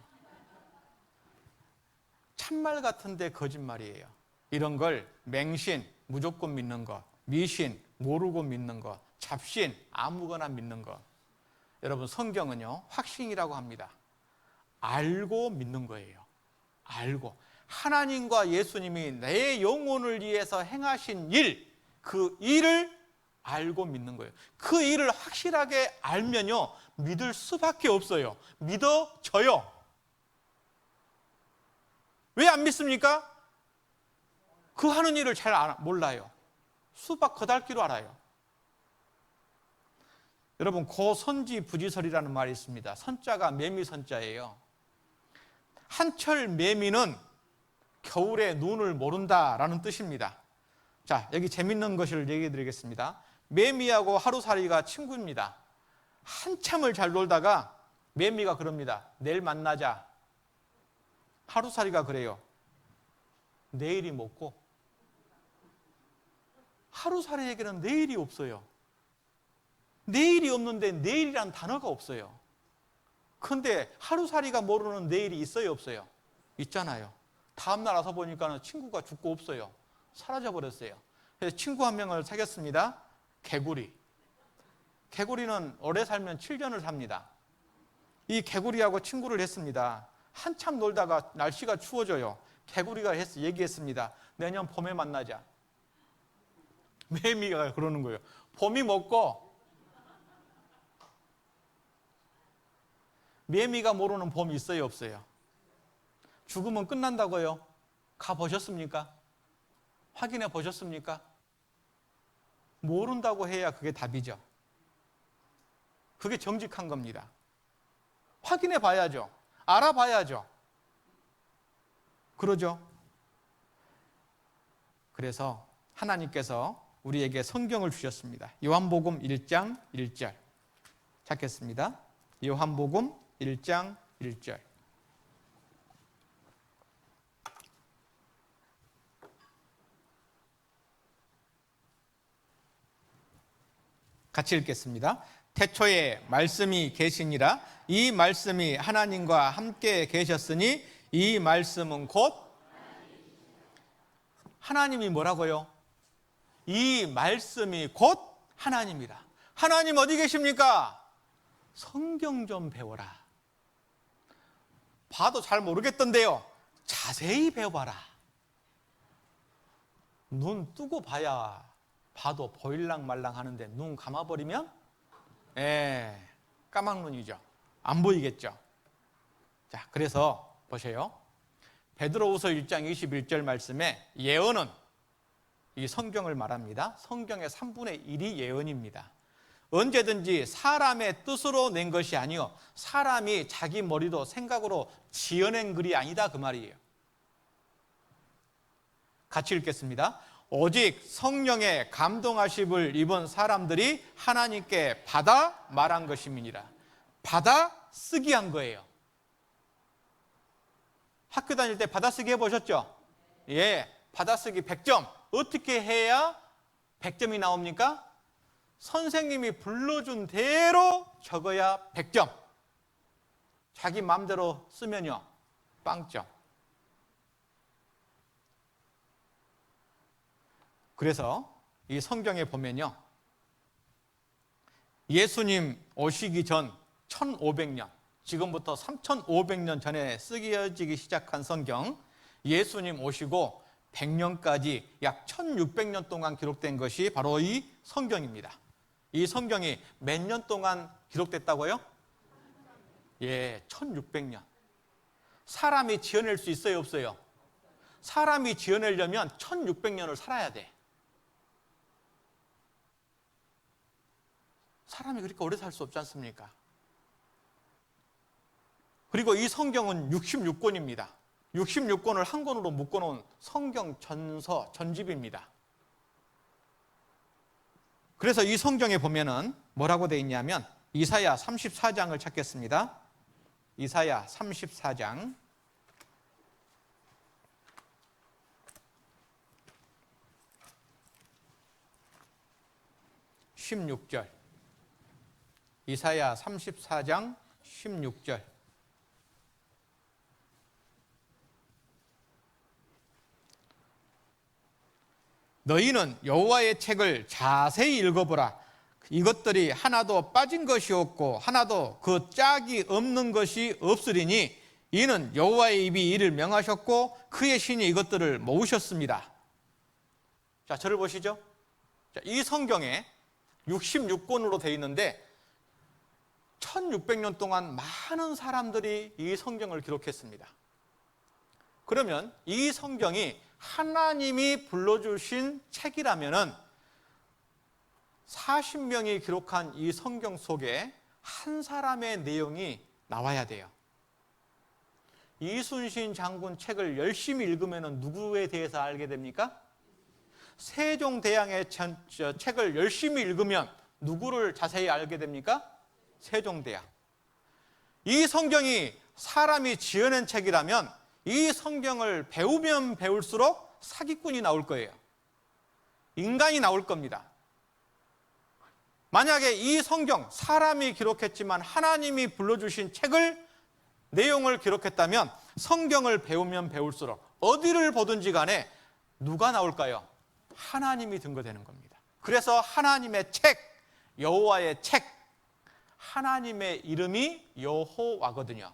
참말 같은데 거짓말이에요. 이런 걸 맹신, 무조건 믿는 거, 미신, 모르고 믿는 거, 잡신, 아무거나 믿는 거. 여러분, 성경은요, 확신이라고 합니다. 알고 믿는 거예요. 알고. 하나님과 예수님이 내 영혼을 위해서 행하신 일, 그 일을 알고 믿는 거예요. 그 일을 확실하게 알면요, 믿을 수밖에 없어요. 믿어져요. 왜 안 믿습니까? 그 하는 일을 잘 몰라요. 수박 거달기로 알아요. 여러분, 고선지부지설이라는 말이 있습니다. 선자가 매미 선자예요. 한철 매미는 겨울에 눈을 모른다라는 뜻입니다. 자, 여기 재밌는 것을 얘기해 드리겠습니다. 매미하고 하루살이가 친구입니다. 한참을 잘 놀다가 매미가 그럽니다. 내일 만나자. 하루살이가 그래요. 내일이 뭐고? 하루살이에게는 내일이 없어요. 내일이 없는데 내일이란 단어가 없어요. 그런데 하루살이가 모르는 내일이 있어요, 없어요? 있잖아요. 다음날 와서 보니까 친구가 죽고 없어요. 사라져버렸어요. 그래서 친구 한 명을 사귀었습니다. 개구리. 개구리는 오래 살면 7년을 삽니다. 이 개구리하고 친구를 했습니다. 한참 놀다가 날씨가 추워져요. 개구리가 얘기했습니다. 내년 봄에 만나자. 매미가 그러는 거예요. 봄이 먹고 매미가 모르는 봄이 있어요, 없어요? 죽으면 끝난다고요? 가보셨습니까? 확인해 보셨습니까? 모른다고 해야 그게 답이죠. 그게 정직한 겁니다. 확인해 봐야죠. 알아봐야죠. 그러죠? 그래서 하나님께서 우리에게 성경을 주셨습니다. 요한복음 1장 1절 찾겠습니다. 요한복음 1장 1절. 같이 읽겠습니다. 태초에 말씀이 계시니라. 이 말씀이 하나님과 함께 계셨으니 이 말씀은 곧 하나님이 뭐라고요? 이 말씀이 곧 하나님이라. 하나님 어디 계십니까? 성경 좀 배워라. 봐도 잘 모르겠던데요. 자세히 배워봐라. 눈 뜨고 봐야 봐도 보일랑 말랑 하는데 눈 감아버리면 까막눈이죠. 안 보이겠죠. 자, 그래서 보세요. 베드로후서 1장 21절 말씀에 예언은 이 성경을 말합니다. 성경의 3분의 1이 예언입니다. 언제든지 사람의 뜻으로 낸 것이 아니요 사람이 자기 머리로 생각으로 지어낸 글이 아니다 그 말이에요. 같이 읽겠습니다. 오직 성령의 감동하심을 입은 사람들이 하나님께 받아 말한 것임이니라. 받아 쓰기 한 거예요. 학교 다닐 때 받아쓰기 해보셨죠? 예, 받아쓰기 100점. 어떻게 해야 100점이 나옵니까? 선생님이 불러준 대로 적어야 100점. 자기 마음대로 쓰면요, 빵점. 그래서 이 성경에 보면요, 예수님 오시기 전 1500년, 지금부터 3500년 전에 쓰여지기 시작한 성경, 예수님 오시고 100년까지 약 1600년 동안 기록된 것이 바로 이 성경입니다. 이 성경이 몇 년 동안 기록됐다고요? 예, 1600년. 사람이 지어낼 수 있어요, 없어요? 사람이 지어내려면 1600년을 살아야 돼. 사람이 그렇게 오래 살 수 없지 않습니까? 그리고 이 성경은 66권입니다. 66권을 한 권으로 묶어놓은 성경 전집입니다. 그래서 이 성경에 보면은 뭐라고 되어 있냐면 이사야 34장을 찾겠습니다. 이사야 34장 16절. 이사야 34장 16절. 너희는 여호와의 책을 자세히 읽어보라. 이것들이 하나도 빠진 것이 없고 하나도 그 짝이 없는 것이 없으리니 이는 여호와의 입이 이를 명하셨고 그의 신이 이것들을 모으셨습니다. 자, 저를 보시죠. 자, 이 성경에 66권으로 되어 있는데 1600년 동안 많은 사람들이 이 성경을 기록했습니다. 그러면 이 성경이 하나님이 불러주신 책이라면은 40명이 기록한 이 성경 속에 한 사람의 내용이 나와야 돼요. 이순신 장군 책을 열심히 읽으면 누구에 대해서 알게 됩니까? 세종대왕의 책을 열심히 읽으면 누구를 자세히 알게 됩니까? 세종대왕. 이 성경이 사람이 지어낸 책이라면 이 성경을 배우면 배울수록 사기꾼이 나올 거예요. 인간이 나올 겁니다. 만약에 이 성경, 사람이 기록했지만 하나님이 불러주신 책을, 내용을 기록했다면 성경을 배우면 배울수록 어디를 보든지 간에 누가 나올까요? 하나님이 등거되는 겁니다. 그래서 하나님의 책, 여호와의 책, 하나님의 이름이 여호와거든요.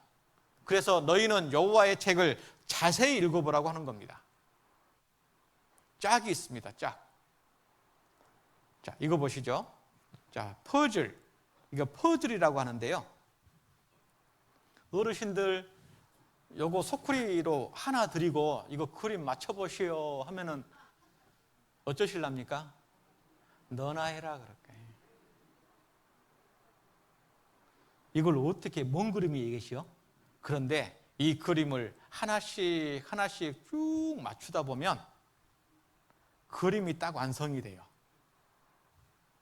그래서 너희는 여호와의 책을 자세히 읽어보라고 하는 겁니다. 짝이 있습니다. 짝. 자, 이거 보시죠. 자, 퍼즐. 이거 퍼즐이라고 하는데요. 어르신들 요거 소쿠리로 하나 드리고 이거 그림 맞춰보시오 하면은 어쩌실랍니까? 너나 해라 그럴까요? 이걸 어떻게 뭔 그림이 이것이요? 그런데 이 그림을 하나씩 하나씩 쭉 맞추다 보면 그림이 딱 완성이 돼요.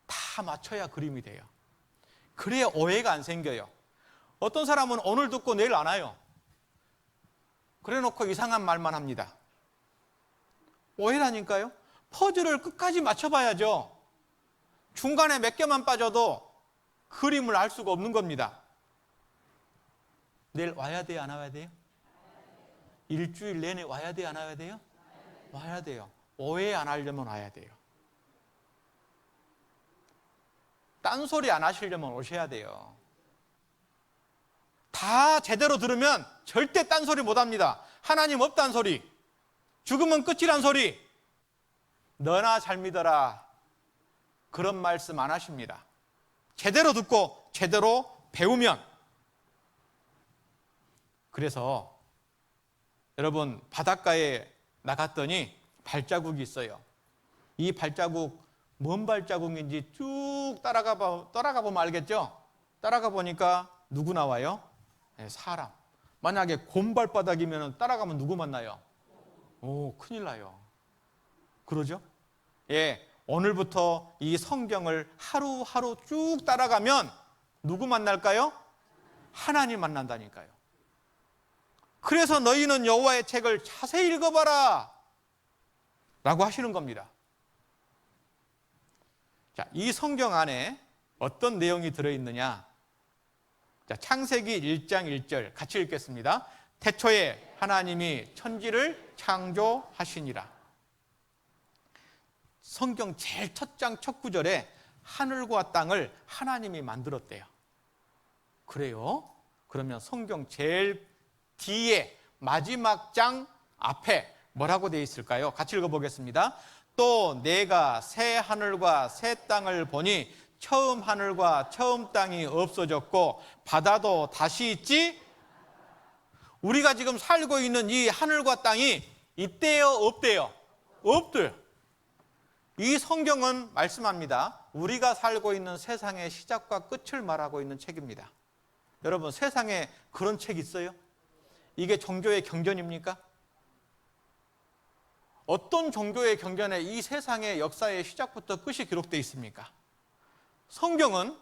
다 맞춰야 그림이 돼요. 그래야 오해가 안 생겨요. 어떤 사람은 오늘 듣고 내일 안 와요. 그래 놓고 이상한 말만 합니다. 오해라니까요. 퍼즐을 끝까지 맞춰봐야죠. 중간에 몇 개만 빠져도 그림을 알 수가 없는 겁니다. 내일 와야 돼요? 안 와야 돼요? 일주일 내내 와야 돼요? 안 와야 돼요? 와야 돼요. 오해 안 하려면 와야 돼요. 딴소리 안 하시려면 오셔야 돼요. 다 제대로 들으면 절대 딴소리 못 합니다. 하나님 없다는 소리, 죽으면 끝이란 소리, 너나 잘 믿어라, 그런 말씀 안 하십니다. 제대로 듣고 제대로 배우면. 그래서 여러분, 바닷가에 나갔더니 발자국이 있어요. 이 발자국 뭔 발자국인지 쭉 따라가 보면 알겠죠? 따라가 보니까 누구 나와요? 네, 사람. 만약에 곰발바닥이면 따라가면 누구 만나요? 오, 큰일 나요. 그러죠? 예, 오늘부터 이 성경을 하루하루 쭉 따라가면 누구 만날까요? 하나님 만난다니까요. 그래서 너희는 여호와의 책을 자세히 읽어봐라 라고 하시는 겁니다. 자, 이 성경 안에 어떤 내용이 들어있느냐? 자, 창세기 1장 1절 같이 읽겠습니다. 태초에 하나님이 천지를 창조하시니라. 성경 제일 첫 장 첫 구절에 하늘과 땅을 하나님이 만들었대요. 그래요? 그러면 성경 제일 뒤에 마지막 장 앞에 뭐라고 되어 있을까요? 같이 읽어보겠습니다. 또 내가 새 하늘과 새 땅을 보니 처음 하늘과 처음 땅이 없어졌고 바다도 다시 있지. 우리가 지금 살고 있는 이 하늘과 땅이 있대요, 없대요? 없대요. 이 성경은 말씀합니다. 우리가 살고 있는 세상의 시작과 끝을 말하고 있는 책입니다. 여러분, 세상에 그런 책 있어요? 이게 종교의 경전입니까? 어떤 종교의 경전에 이 세상의 역사의 시작부터 끝이 기록되어 있습니까? 성경은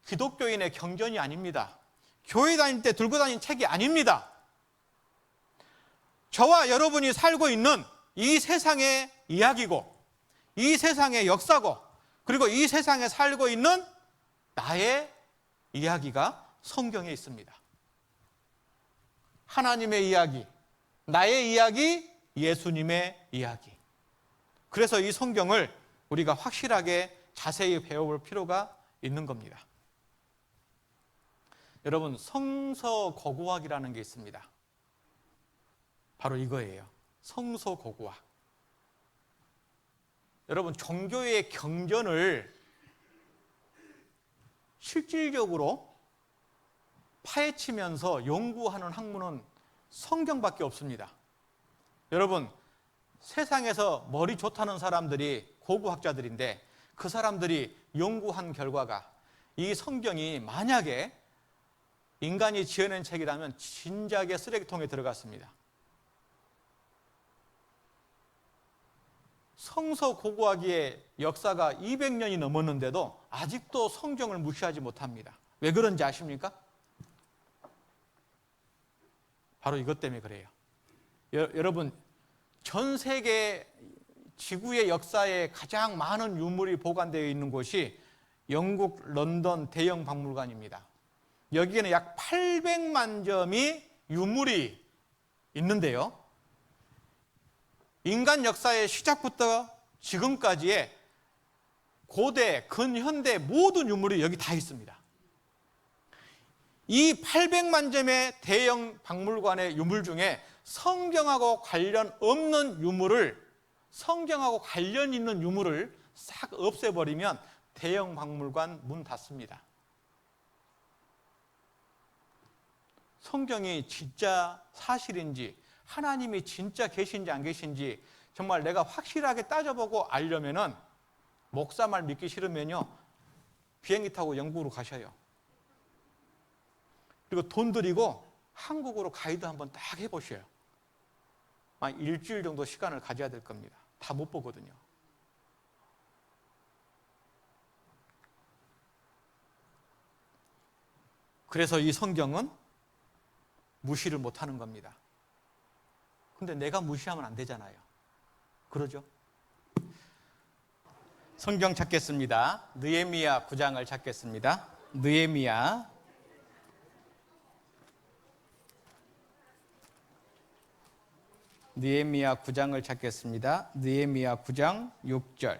기독교인의 경전이 아닙니다. 교회 다닐 때 들고 다니는 책이 아닙니다. 저와 여러분이 살고 있는 이 세상의 이야기고, 이 세상의 역사고, 그리고 이 세상에 살고 있는 나의 이야기가 성경에 있습니다. 하나님의 이야기, 나의 이야기, 예수님의 이야기. 그래서 이 성경을 우리가 확실하게 자세히 배워볼 필요가 있는 겁니다. 여러분, 성서고고학이라는 게 있습니다. 바로 이거예요. 성서고고학. 여러분, 종교의 경전을 실질적으로 파헤치면서 연구하는 학문은 성경밖에 없습니다. 여러분, 세상에서 머리 좋다는 사람들이 고고학자들인데 그 사람들이 연구한 결과가 이 성경이 만약에 인간이 지어낸 책이라면 진작에 쓰레기통에 들어갔습니다. 성서 고고하기의 역사가 200년이 넘었는데도 아직도 성경을 무시하지 못합니다. 왜 그런지 아십니까? 바로 이것 때문에 그래요. 여러분, 전 세계 지구의 역사에 가장 많은 유물이 보관되어 있는 곳이 영국 런던 대형 박물관입니다. 여기에는 약 800만 점이 유물이 있는데요. 인간 역사의 시작부터 지금까지의 고대, 근현대 모든 유물이 여기 다 있습니다. 이 800만 점의 대형 박물관의 유물 중에 성경하고 관련 없는 유물을, 성경하고 관련 있는 유물을 싹 없애버리면 대형 박물관 문 닫습니다. 성경이 진짜 사실인지, 하나님이 진짜 계신지 안 계신지 정말 내가 확실하게 따져보고 알려면은, 목사 말 믿기 싫으면요, 비행기 타고 영국으로 가셔요. 그리고 돈 들이고 한국으로 가이드 한번 딱 해보셔요. 한 일주일 정도 시간을 가져야 될 겁니다. 다 못 보거든요. 그래서 이 성경은 무시를 못하는 겁니다. 근데 내가 무시하면 안 되잖아요. 그러죠? 성경 찾겠습니다. 느헤미야 9장을 찾겠습니다. 느헤미야 9장을 찾겠습니다. 느헤미야 9장 6절.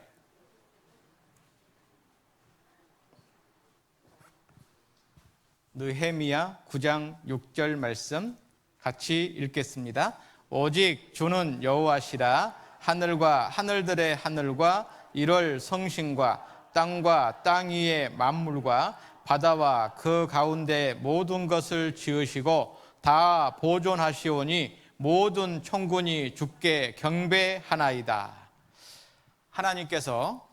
느헤미야 9장 6절 말씀 같이 읽겠습니다. 오직 주는 여호와시라. 하늘과 하늘들의 하늘과 이럴 성신과 땅과 땅 위의 만물과 바다와 그 가운데 모든 것을 지으시고 다 보존하시오니 모든 천군이 주께 경배하나이다. 하나님께서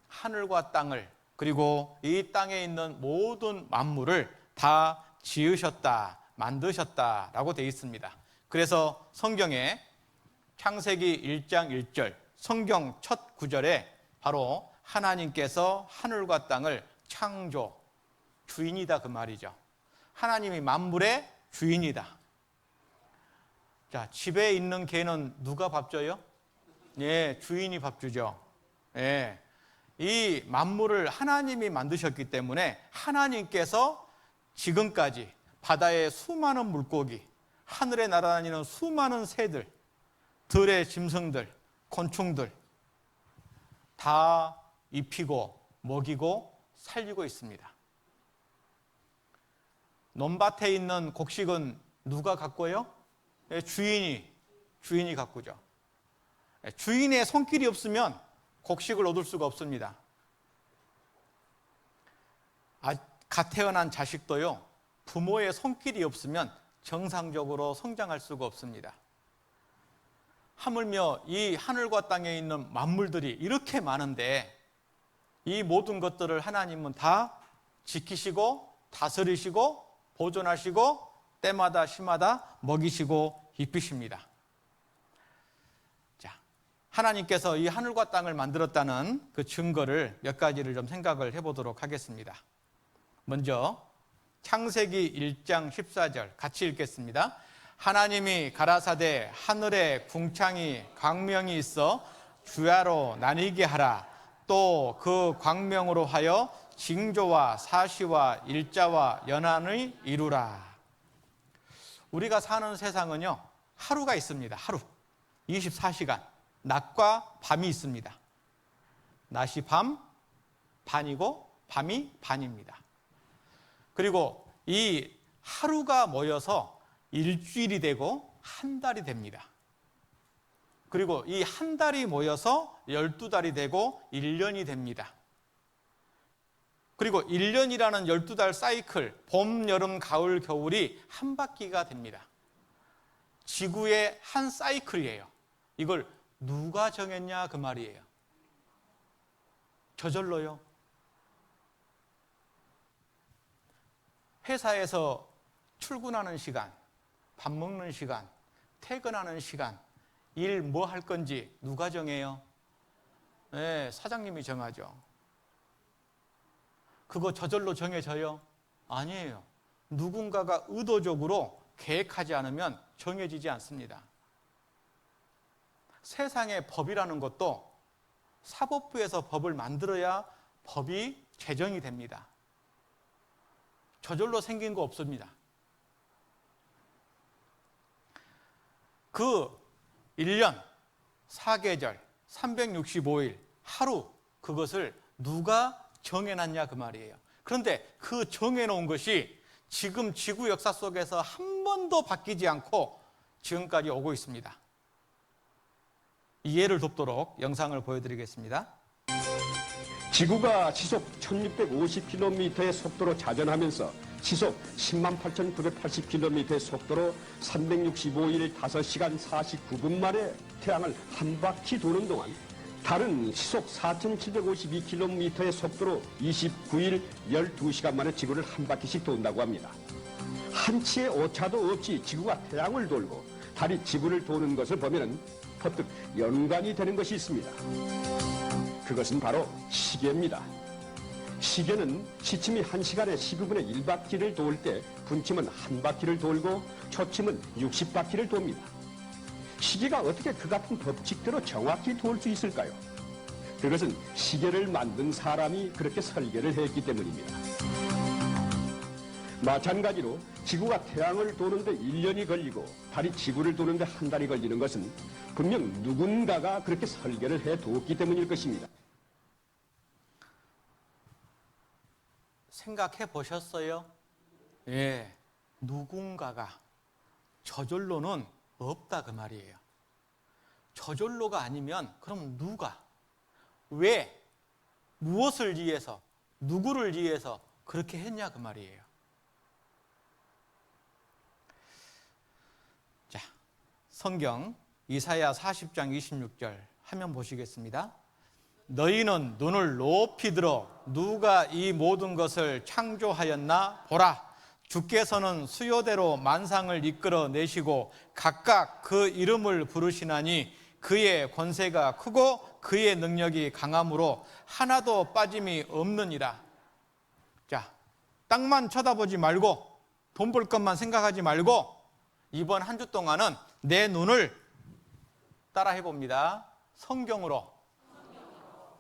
하늘과 땅을, 그리고 이 땅에 있는 모든 만물을 다 지으셨다, 만드셨다라고 되어 있습니다. 그래서 성경에 창세기 1장 1절, 성경 첫 구절에 바로 하나님께서 하늘과 땅을 창조, 주인이다 그 말이죠. 하나님이 만물의 주인이다. 자, 집에 있는 개는 누가 밥 줘요? 예, 주인이 밥 주죠. 예. 이 만물을 하나님이 만드셨기 때문에 하나님께서 지금까지 바다의 수많은 물고기, 하늘에 날아다니는 수많은 새들, 들의 짐승들, 곤충들 다 입히고 먹이고 살리고 있습니다. 논밭에 있는 곡식은 누가 가꿔요? 주인이 가꾸죠. 주인의 손길이 없으면 곡식을 얻을 수가 없습니다. 갓 태어난 자식도요, 부모의 손길이 없으면 정상적으로 성장할 수가 없습니다. 하물며 이 하늘과 땅에 있는 만물들이 이렇게 많은데 이 모든 것들을 하나님은 다 지키시고 다스리시고 보존하시고 때마다 시마다 먹이시고 입히십니다. 자, 하나님께서 이 하늘과 땅을 만들었다는 그 증거를 몇 가지를 좀 생각을 해보도록 하겠습니다. 먼저 창세기 1장 14절 같이 읽겠습니다. 하나님이 가라사대 하늘에 궁창이 광명이 있어 주야로 나뉘게 하라. 또 그 광명으로 하여 징조와 사시와 일자와 연한을 이루라. 우리가 사는 세상은요, 하루가 있습니다. 하루 24시간, 낮과 밤이 있습니다. 낮이 반이고 밤이 반입니다. 그리고 이 하루가 모여서 일주일이 되고 한 달이 됩니다. 그리고 이 한 달이 모여서 12달이 되고 1년이 됩니다. 그리고 1년이라는 12달 사이클, 봄, 여름, 가을, 겨울이 한 바퀴가 됩니다. 지구의 한 사이클이에요. 이걸 누가 정했냐 그 말이에요. 저절로요. 회사에서 출근하는 시간, 밥 먹는 시간, 퇴근하는 시간, 일 뭐 할 건지 누가 정해요? 네, 사장님이 정하죠. 그거 저절로 정해져요? 아니에요. 누군가가 의도적으로 계획하지 않으면 정해지지 않습니다. 세상의 법이라는 것도 사법부에서 법을 만들어야 법이 제정이 됩니다. 저절로 생긴 거 없습니다. 그 1년, 4계절, 365일, 하루 그것을 누가 정해놨냐 그 말이에요. 그런데 그 정해놓은 것이 지금 지구 역사 속에서 한 번도 바뀌지 않고 지금까지 오고 있습니다. 이해를 돕도록 영상을 보여드리겠습니다. 지구가 시속 1650km의 속도로 자전하면서 시속 108,980km의 속도로 365일 5시간 49분 만에 태양을 한 바퀴 도는 동안 달은 시속 4,752km의 속도로 29일 12시간 만에 지구를 한 바퀴씩 돈다고 합니다. 한치의 오차도 없이 지구가 태양을 돌고 달이 지구를 도는 것을 보면 퍼뜩 연관이 되는 것이 있습니다. 그것은 바로 시계입니다. 시계는 시침이 1시간에 12분의 1바퀴를 돌 때 분침은 한 바퀴를 돌고 초침은 60바퀴를 돕니다. 시계가 어떻게 그 같은 법칙대로 정확히 돌 수 있을까요? 그것은 시계를 만든 사람이 그렇게 설계를 했기 때문입니다. 마찬가지로 지구가 태양을 도는데 1년이 걸리고 달이 지구를 도는데 한 달이 걸리는 것은 분명 누군가가 그렇게 설계를 해두었기 때문일 것입니다. 생각해 보셨어요? 예, 누군가가. 저절로는 없다 그 말이에요. 저절로가 아니면 그럼 누가? 왜? 무엇을 위해서? 누구를 위해서 그렇게 했냐 그 말이에요. 자, 성경 이사야 40장 26절 화면 보시겠습니다. 너희는 눈을 높이 들어 누가 이 모든 것을 창조하였나 보라. 주께서는 수요대로 만상을 이끌어 내시고 각각 그 이름을 부르시나니 그의 권세가 크고 그의 능력이 강함으로 하나도 빠짐이 없느니라. 자, 땅만 쳐다보지 말고 돈 벌 것만 생각하지 말고 이번 한 주 동안은 내 눈을 따라 해봅니다. 성경으로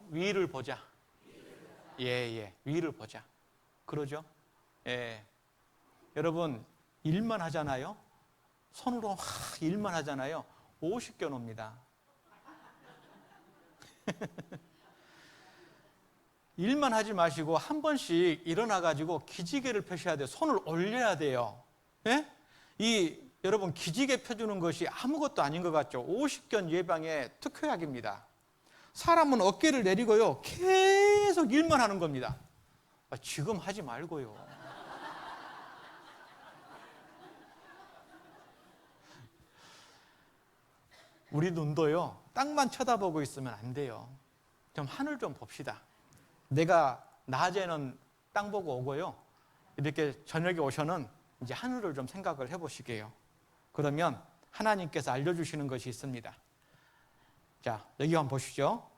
위를 보자. 위를 보자. 그러죠? 예. 여러분, 일만 하잖아요? 손으로 일만 하잖아요? 50개 놉니다. 일만 하지 마시고 한 번씩 일어나가지고 기지개를 펴셔야 돼요. 손을 올려야 돼요. 예? 여러분, 기지개 펴주는 것이 아무것도 아닌 것 같죠? 50견 예방의 특효약입니다. 사람은 어깨를 내리고요, 계속 일만 하는 겁니다. 지금 하지 말고요. 우리 눈도요, 땅만 쳐다보고 있으면 안 돼요. 좀 하늘 좀 봅시다. 내가 낮에는 땅 보고 오고요, 이렇게 저녁에 오셔는 이제 하늘을 좀 생각을 해보시게요. 그러면 하나님께서 알려주시는 것이 있습니다. 자, 여기 한번 보시죠.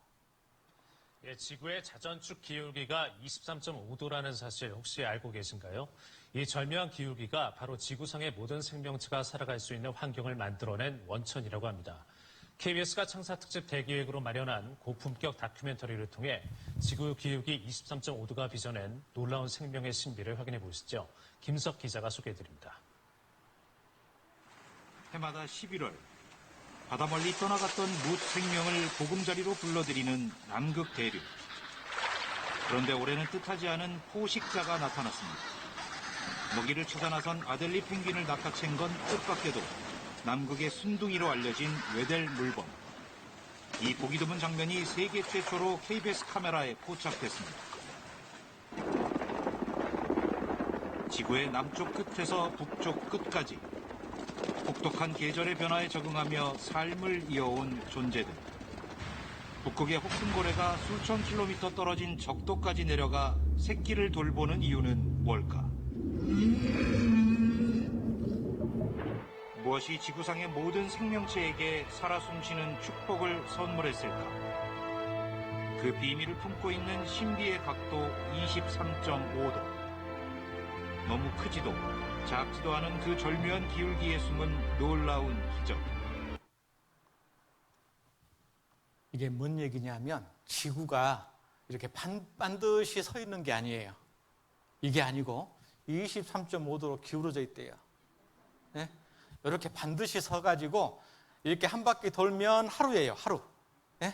예, 지구의 자전축 기울기가 23.5도라는 사실 혹시 알고 계신가요? 이 절묘한 기울기가 바로 지구상의 모든 생명체가 살아갈 수 있는 환경을 만들어낸 원천이라고 합니다. KBS가 창사특집 대기획으로 마련한 고품격 다큐멘터리를 통해 지구 기울기 23.5도가 빚어낸 놀라운 생명의 신비를 확인해 보시죠. 김석 기자가 소개해드립니다. 해마다 11월 바다 멀리 떠나갔던 무 생명을 보금자리로 불러들이는 남극 대륙. 그런데 올해는 뜻하지 않은 포식자가 나타났습니다. 먹이를 찾아 나선 아델리 펭귄을 낚아챈 건 뜻밖에도 남극의 순둥이로 알려진 외델 물범. 이 보기 드문 장면이 세계 최초로 KBS 카메라에 포착됐습니다. 지구의 남쪽 끝에서 북쪽 끝까지 혹독한 계절의 변화에 적응하며 삶을 이어온 존재들. 북극의 혹순고래가 수천 킬로미터 떨어진 적도까지 내려가 새끼를 돌보는 이유는 뭘까? 무엇이 지구상의 모든 생명체에게 살아 숨쉬는 축복을 선물했을까? 그 비밀을 품고 있는 신비의 각도 23.5도. 너무 크지도 작지도 않은 그 절묘한 기울기에 숨은 놀라운 기적. 이게 뭔 얘기냐면 지구가 이렇게 반드시 서 있는 게 아니에요. 이게 아니고 23.5도로 기울어져 있대요. 네? 이렇게 반드시 서가지고 이렇게 한 바퀴 돌면 하루예요. 하루. 네?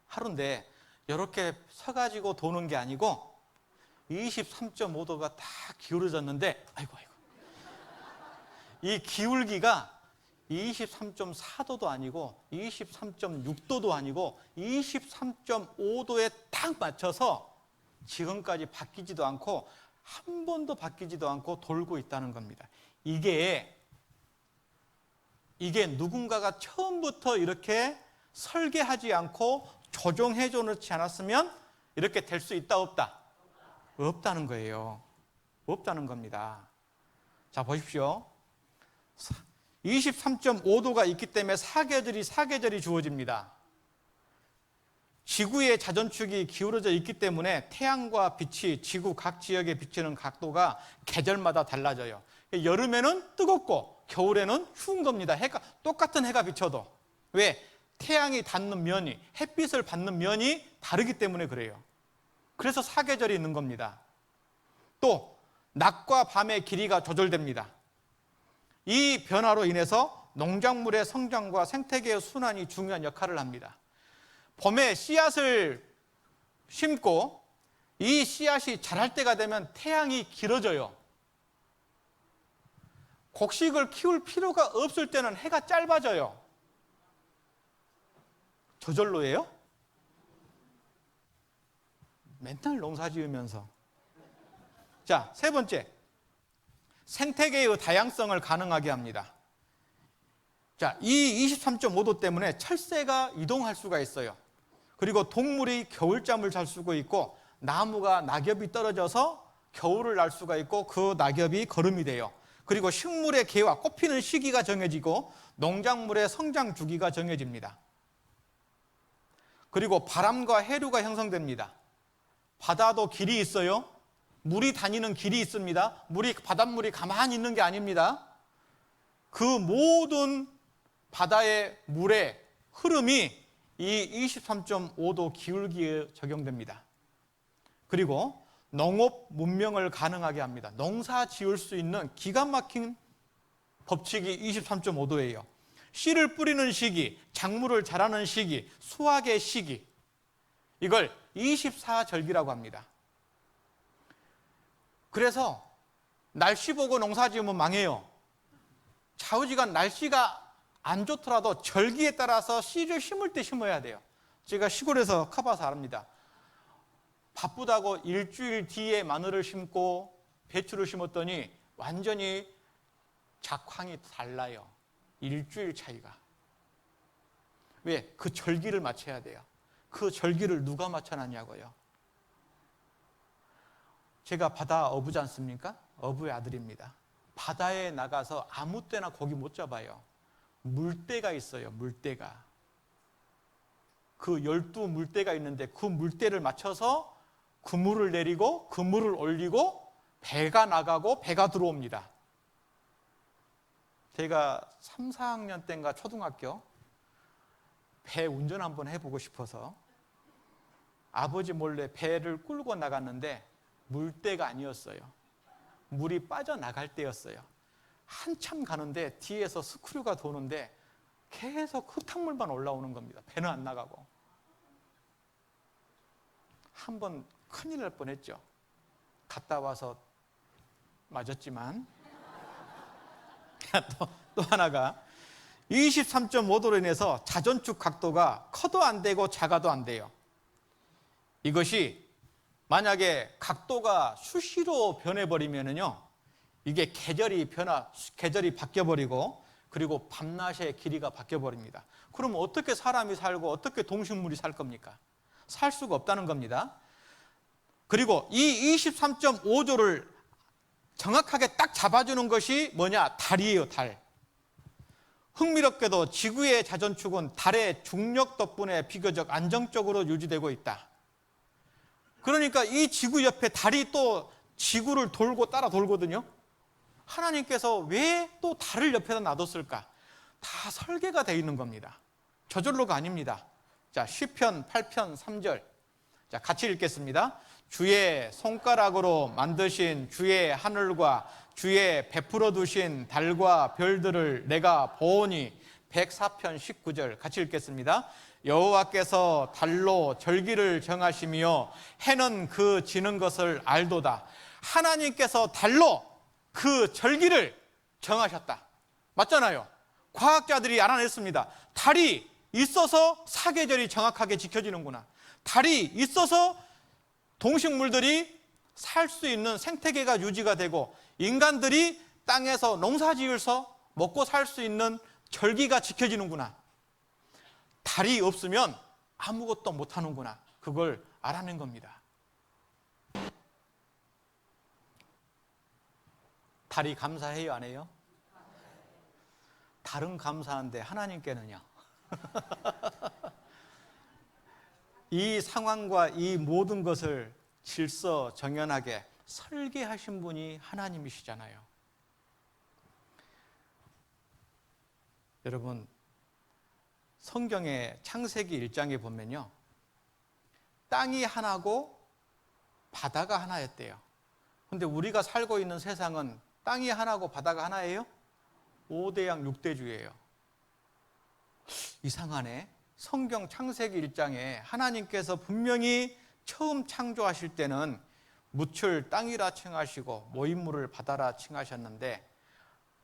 하루인데 이렇게 서가지고 도는 게 아니고 23.5도가 다 기울어졌는데 아이고 이 기울기가 23.4도도 아니고 23.6도도 아니고 23.5도에 딱 맞춰서 지금까지 바뀌지도 않고 한 번도 바뀌지도 않고 돌고 있다는 겁니다. 이게 누군가가 처음부터 이렇게 설계하지 않고 조정해 줘 놓지 않았으면 이렇게 될 수 있다 없다? 없다는 거예요. 없다는 겁니다. 자, 보십시오. 23.5도가 있기 때문에 사계절이 주어집니다. 지구의 자전축이 기울어져 있기 때문에 태양과 빛이 지구 각 지역에 비치는 각도가 계절마다 달라져요. 여름에는 뜨겁고 겨울에는 추운 겁니다. 똑같은 해가 비쳐도. 왜? 태양이 닿는 면이, 햇빛을 받는 면이 다르기 때문에 그래요. 그래서 사계절이 있는 겁니다. 또 낮과 밤의 길이가 조절됩니다. 이 변화로 인해서 농작물의 성장과 생태계의 순환이 중요한 역할을 합니다. 봄에 씨앗을 심고 이 씨앗이 자랄 때가 되면 태양이 길어져요. 곡식을 키울 필요가 없을 때는 해가 짧아져요. 저절로예요? 맨날 농사 지으면서. 자, 세 번째. 생태계의 다양성을 가능하게 합니다. 자, 이 23.5도 때문에 철새가 이동할 수가 있어요. 그리고 동물이 겨울잠을 잘 수가 있고 나무가 낙엽이 떨어져서 겨울을 날 수가 있고 그 낙엽이 거름이 돼요. 그리고 식물의 개화, 꽃피는 시기가 정해지고 농작물의 성장 주기가 정해집니다. 그리고 바람과 해류가 형성됩니다. 바다도 길이 있어요. 물이 다니는 길이 있습니다. 바닷물이 가만히 있는 게 아닙니다. 그 모든 바다의 물의 흐름이 이 23.5도 기울기에 적용됩니다. 그리고 농업 문명을 가능하게 합니다. 농사 지을 수 있는 기가 막힌 법칙이 23.5도예요. 씨를 뿌리는 시기, 작물을 자라는 시기, 수확의 시기, 이걸 24절기라고 합니다. 그래서 날씨 보고 농사 지으면 망해요. 좌우지간 날씨가 안 좋더라도 절기에 따라서 씨를 심을 때 심어야 돼요. 제가 시골에서 커봐서 압니다. 바쁘다고 일주일 뒤에 마늘을 심고 배추를 심었더니 완전히 작황이 달라요. 일주일 차이가. 왜? 그 절기를 맞춰야 돼요. 그 절기를 누가 맞춰놨냐고요. 제가 바다 어부지 않습니까? 어부의 아들입니다. 바다에 나가서 아무 때나 고기 못 잡아요. 물대가 있어요. 물대가. 그 12물대가 있는데 그 물대를 맞춰서 그물을 내리고 그물을 올리고 배가 나가고 배가 들어옵니다. 제가 3, 4학년 때인가 초등학교 배 운전 한번 해보고 싶어서 아버지 몰래 배를 끌고 나갔는데 물대가 아니었어요. 물이 빠져나갈 때였어요. 한참 가는데 뒤에서 스크류가 도는데 계속 흙탕물만 올라오는 겁니다. 배는 안 나가고. 한번 큰일 날 뻔했죠. 갔다 와서 맞았지만. 또 하나가 23.5도로 인해서 자전축 각도가 커도 안 되고 작아도 안 돼요. 이것이 만약에 각도가 수시로 변해버리면요, 이게 계절이 바뀌어버리고 그리고 밤낮의 길이가 바뀌어버립니다. 그럼 어떻게 사람이 살고 어떻게 동식물이 살 겁니까? 살 수가 없다는 겁니다. 그리고 이 23.5도를 정확하게 딱 잡아주는 것이 뭐냐? 달이에요, 달. 흥미롭게도 지구의 자전축은 달의 중력 덕분에 비교적 안정적으로 유지되고 있다. 그러니까 이 지구 옆에 달이 또 지구를 돌고 따라 돌거든요. 하나님께서 왜 또 달을 옆에다 놔뒀을까? 다 설계가 되어 있는 겁니다. 저절로가 아닙니다. 자, 시편 8편 3절. 자, 같이 읽겠습니다. 주의 손가락으로 만드신 주의 하늘과 주의 베풀어 두신 달과 별들을 내가 보오니. 104편 19절 같이 읽겠습니다. 여호와께서 달로 절기를 정하시며 해는 그 지는 것을 알도다. 하나님께서 달로 그 절기를 정하셨다. 맞잖아요. 과학자들이 알아냈습니다. 달이 있어서 사계절이 정확하게 지켜지는구나. 달이 있어서 동식물들이 살 수 있는 생태계가 유지가 되고 인간들이 땅에서 농사 지을서 먹고 살 수 있는 절기가 지켜지는구나. 달이 없으면 아무것도 못하는구나. 그걸 알아낸 겁니다. 달이 감사해요, 안 해요? 달은 감사한데 하나님께는요. 이 상황과 이 모든 것을 질서정연하게 설계하신 분이 하나님이시잖아요. 여러분, 성경의 창세기 1장에 보면요, 땅이 하나고 바다가 하나였대요. 근데 우리가 살고 있는 세상은 땅이 하나고 바다가 하나예요? 5대양 6대주예요. 이상하네. 성경 창세기 1장에 하나님께서 분명히 처음 창조하실 때는 묻을 땅이라 칭하시고 모임물을 바다라 칭하셨는데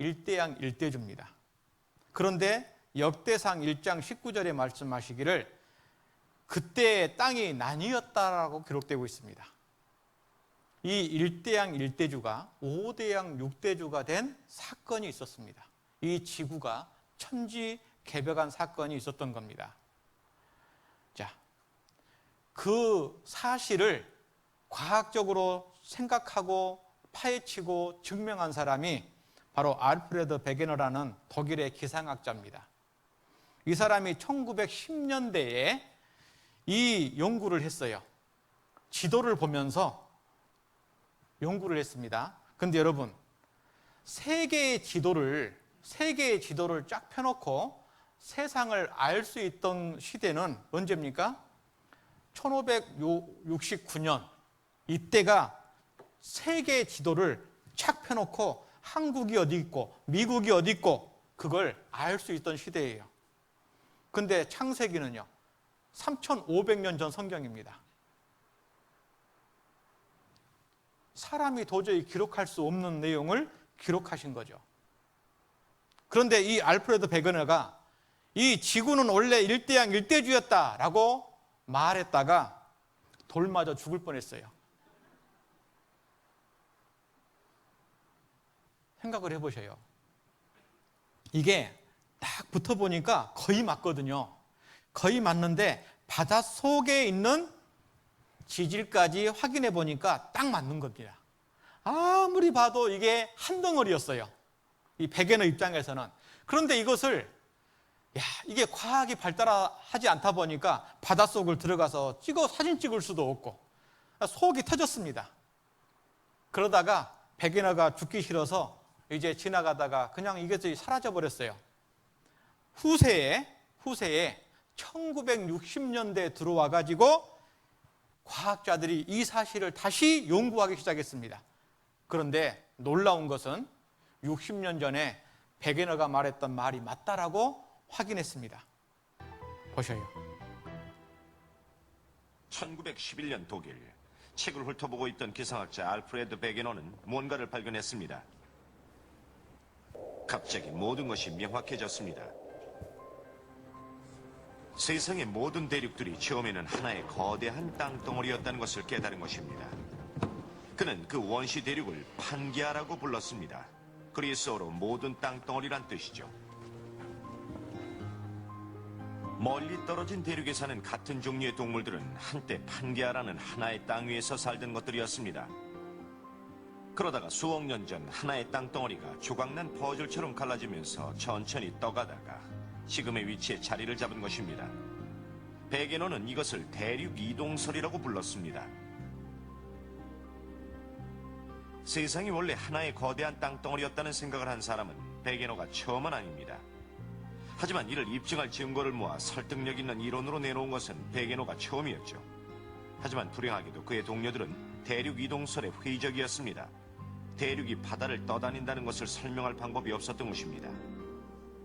1대양 1대주입니다. 그런데 역대상 1장 19절에 말씀하시기를 그때 땅이 나뉘었다라고 기록되고 있습니다. 이 1대양 1대주가 5대양 6대주가 된 사건이 있었습니다. 이 지구가 천지개벽한 사건이 있었던 겁니다. 자, 그 사실을 과학적으로 생각하고 파헤치고 증명한 사람이 바로 알프레드 베게너라는 독일의 기상학자입니다. 이 사람이 1910년대에 이 연구를 했어요. 지도를 보면서 연구를 했습니다. 근데 여러분, 세 개의 지도를 쫙 펴놓고 세상을 알 수 있던 시대는 언제입니까? 1569년. 이때가 세 개의 지도를 쫙 펴놓고 한국이 어디 있고 미국이 어디 있고 그걸 알 수 있던 시대예요. 근데 창세기는요, 3500년 전 성경입니다. 사람이 도저히 기록할 수 없는 내용을 기록하신 거죠. 그런데 이 알프레드 베게너가 이 지구는 원래 1대양 1대주였다라고 말했다가 돌 맞아 죽을 뻔했어요. 생각을 해보셔요. 이게 딱 붙어보니까 거의 맞거든요. 거의 맞는데 바닷속에 있는 지질까지 확인해 보니까 딱 맞는 겁니다. 아무리 봐도 이게 한 덩어리였어요. 이 베게너 입장에서는. 그런데 이것을 이게 과학이 발달하지 않다 보니까 바닷속을 들어가서 사진 찍을 수도 없고 속이 터졌습니다. 그러다가 베게너가 죽기 싫어서 이제 지나가다가 그냥 이것이 사라져 버렸어요. 후세에 1960년대에 들어와 가지고 과학자들이 이 사실을 다시 연구하기 시작했습니다. 그런데 놀라운 것은 60년 전에 베게너가 말했던 말이 맞다라고 확인했습니다. 보셔요. 1911년 독일, 책을 훑어보고 있던 기상학자 알프레드 베게너는 뭔가를 발견했습니다. 갑자기 모든 것이 명확해졌습니다. 세상의 모든 대륙들이 처음에는 하나의 거대한 땅덩어리였다는 것을 깨달은 것입니다. 그는 그 원시 대륙을 판게아라고 불렀습니다. 그리스어로 모든 땅덩어리란 뜻이죠. 멀리 떨어진 대륙에 사는 같은 종류의 동물들은 한때 판게아라는 하나의 땅 위에서 살던 것들이었습니다. 그러다가 수억 년 전 하나의 땅덩어리가 조각난 퍼즐처럼 갈라지면서 천천히 떠가다가 지금의 위치에 자리를 잡은 것입니다. 베게너는 이것을 대륙 이동설이라고 불렀습니다. 세상이 원래 하나의 거대한 땅덩어리였다는 생각을 한 사람은 베게너가 처음은 아닙니다. 하지만 이를 입증할 증거를 모아 설득력 있는 이론으로 내놓은 것은 베게너가 처음이었죠. 하지만 불행하게도 그의 동료들은 대륙 이동설에 회의적이었습니다. 대륙이 바다를 떠다닌다는 것을 설명할 방법이 없었던 것입니다.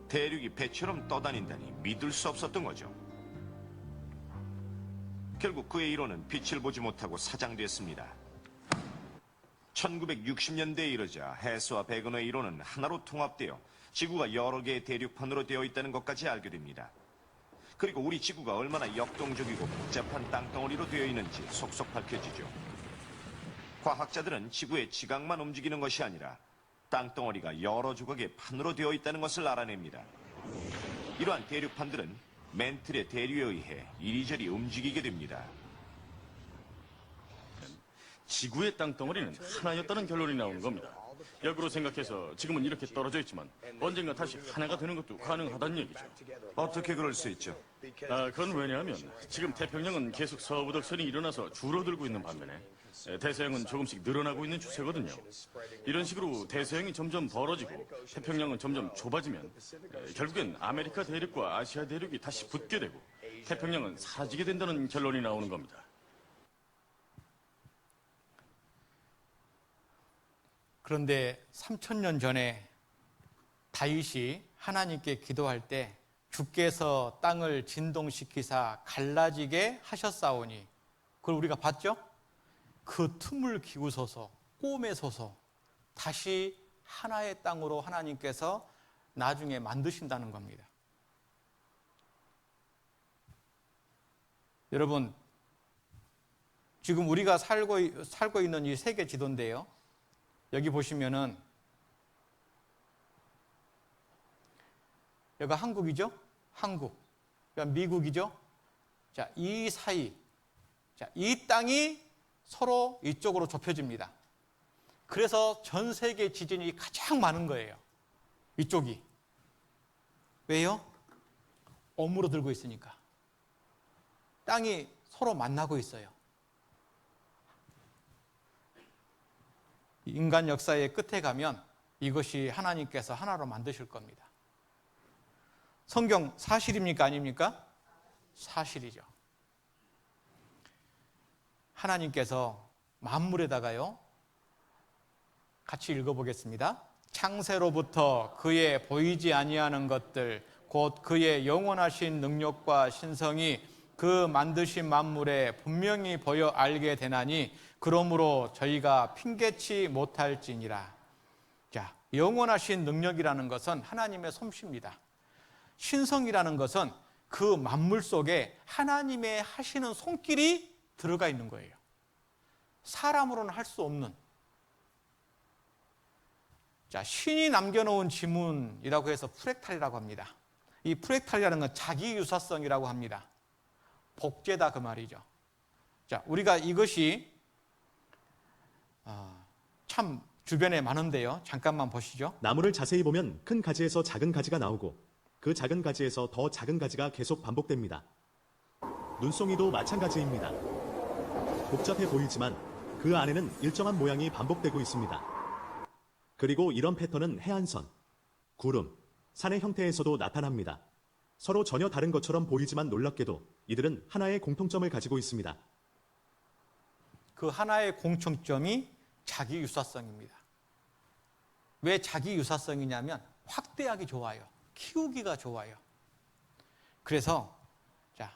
대륙이 배처럼 떠다닌다니 믿을 수 없었던 거죠. 결국 그의 이론은 빛을 보지 못하고 사장됐습니다. 1960년대에 이르자 해스와 베거너의 이론은 하나로 통합되어 지구가 여러 개의 대륙판으로 되어 있다는 것까지 알게 됩니다. 그리고 우리 지구가 얼마나 역동적이고 복잡한 땅덩어리로 되어 있는지 속속 밝혀지죠. 과학자들은 지구의 지각만 움직이는 것이 아니라 땅덩어리가 여러 조각의 판으로 되어 있다는 것을 알아냅니다. 이러한 대륙판들은 멘틀의 대류에 의해 이리저리 움직이게 됩니다. 지구의 땅덩어리는 하나였다는 결론이 나오는 겁니다. 역으로 생각해서 지금은 이렇게 떨어져 있지만 언젠가 다시 하나가 되는 것도 가능하다는 얘기죠. 어떻게 그럴 수 있죠? 그건 왜냐하면 지금 태평양은 계속 서부덕선이 일어나서 줄어들고 있는 반면에 대서양은 조금씩 늘어나고 있는 추세거든요. 이런 식으로 대서양이 점점 벌어지고 태평양은 점점 좁아지면 결국엔 아메리카 대륙과 아시아 대륙이 다시 붙게 되고 태평양은 사라지게 된다는 결론이 나오는 겁니다. 그런데 3000년 전에 다윗이 하나님께 기도할 때 주께서 땅을 진동시키사 갈라지게 하셨사오니 그걸 우리가 봤죠? 그 틈을 기우소서 꼬매소서 다시 하나의 땅으로 하나님께서 나중에 만드신다는 겁니다. 여러분, 지금 우리가 살고 있는 이 세계 지도인데요. 여기 보시면은 여기가 한국이죠? 한국. 여기가 미국이죠? 자, 이 사이. 자, 이 땅이 서로 이쪽으로 좁혀집니다. 그래서 전 세계 지진이 가장 많은 거예요. 이쪽이. 왜요? 오므러들고 있으니까. 땅이 서로 만나고 있어요. 인간 역사의 끝에 가면 이것이 하나님께서 하나로 만드실 겁니다. 성경 사실입니까? 아닙니까? 사실이죠. 하나님께서 만물에다가요, 같이 읽어보겠습니다. 창세로부터 그의 보이지 아니하는 것들, 곧 그의 영원하신 능력과 신성이 그 만드신 만물에 분명히 보여 알게 되나니 그러므로 저희가 핑계치 못할지니라. 자, 영원하신 능력이라는 것은 하나님의 솜씨입니다. 신성이라는 것은 그 만물 속에 하나님의 하시는 손길이 들어가 있는 거예요. 사람으로는 할 수 없는. 자, 신이 남겨놓은 지문이라고 해서 프랙탈이라고 합니다. 이 프랙탈이라는 건 자기 유사성이라고 합니다. 복제다 그 말이죠. 자, 우리가 이것이 참 주변에 많은데요. 잠깐만 보시죠. 나무를 자세히 보면 큰 가지에서 작은 가지가 나오고 그 작은 가지에서 더 작은 가지가 계속 반복됩니다. 눈송이도 마찬가지입니다. 복잡해 보이지만 그 안에는 일정한 모양이 반복되고 있습니다. 그리고 이런 패턴은 해안선, 구름, 산의 형태에서도 나타납니다. 서로 전혀 다른 것처럼 보이지만 놀랍게도 이들은 하나의 공통점을 가지고 있습니다. 그 하나의 공통점이 자기 유사성입니다. 왜 자기 유사성이냐면 확대하기 좋아요. 키우기가 좋아요. 그래서 자,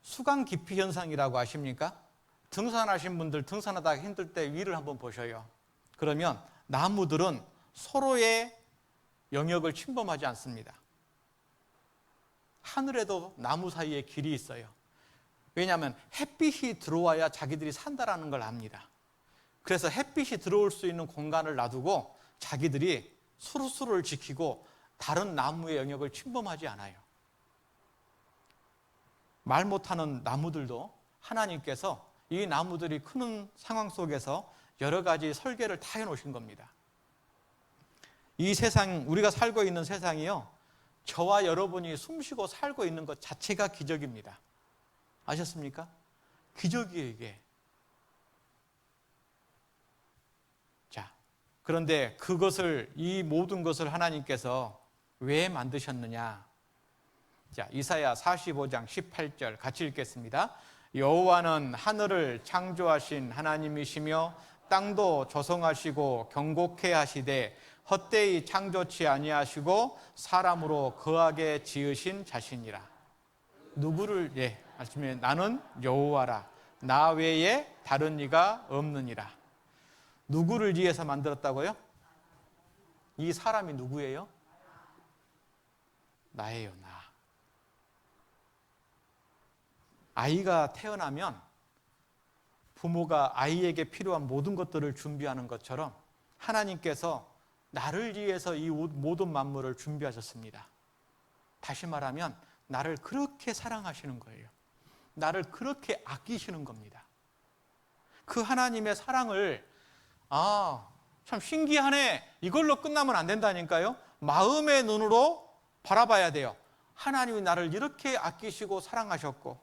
수강 기피 현상이라고 아십니까? 등산하신 분들 등산하다가 힘들 때 위를 한번 보셔요. 그러면 나무들은 서로의 영역을 침범하지 않습니다. 하늘에도 나무 사이에 길이 있어요. 왜냐하면 햇빛이 들어와야 자기들이 산다라는 걸 압니다. 그래서 햇빛이 들어올 수 있는 공간을 놔두고 자기들이 수루수루를 지키고 다른 나무의 영역을 침범하지 않아요. 말 못하는 나무들도 하나님께서 이 나무들이 크는 상황 속에서 여러 가지 설계를 다 해놓으신 겁니다. 이 세상, 우리가 살고 있는 세상이요, 저와 여러분이 숨쉬고 살고 있는 것 자체가 기적입니다. 아셨습니까? 기적이에요, 이게. 그런데 이 모든 것을 하나님께서 왜 만드셨느냐? 자, 이사야 45장 18절 같이 읽겠습니다. 여호와는 하늘을 창조하신 하나님이시며 땅도 조성하시고 경곡케 하시되 헛되이 창조치 아니하시고 사람으로 거하게 지으신 자신이라. 누구를 말씀해 나는 여호와라 나 외에 다른 이가 없느니라. 누구를 위해서 만들었다고요? 이 사람이 누구예요? 나예요, 나. 아이가 태어나면 부모가 아이에게 필요한 모든 것들을 준비하는 것처럼 하나님께서 나를 위해서 이 모든 만물을 준비하셨습니다. 다시 말하면 나를 그렇게 사랑하시는 거예요. 나를 그렇게 아끼시는 겁니다. 그 하나님의 사랑을 참 신기하네. 이걸로 끝나면 안 된다니까요. 마음의 눈으로 바라봐야 돼요. 하나님이 나를 이렇게 아끼시고 사랑하셨고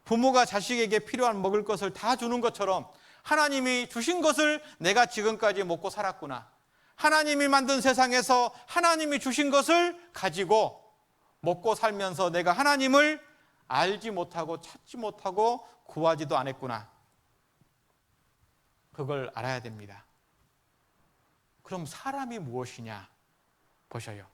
부모가 자식에게 필요한 먹을 것을 다 주는 것처럼 하나님이 주신 것을 내가 지금까지 먹고 살았구나. 하나님이 만든 세상에서 하나님이 주신 것을 가지고 먹고 살면서 내가 하나님을 알지 못하고 찾지 못하고 구하지도 않았구나. 그걸 알아야 됩니다. 그럼 사람이 무엇이냐? 보셔요.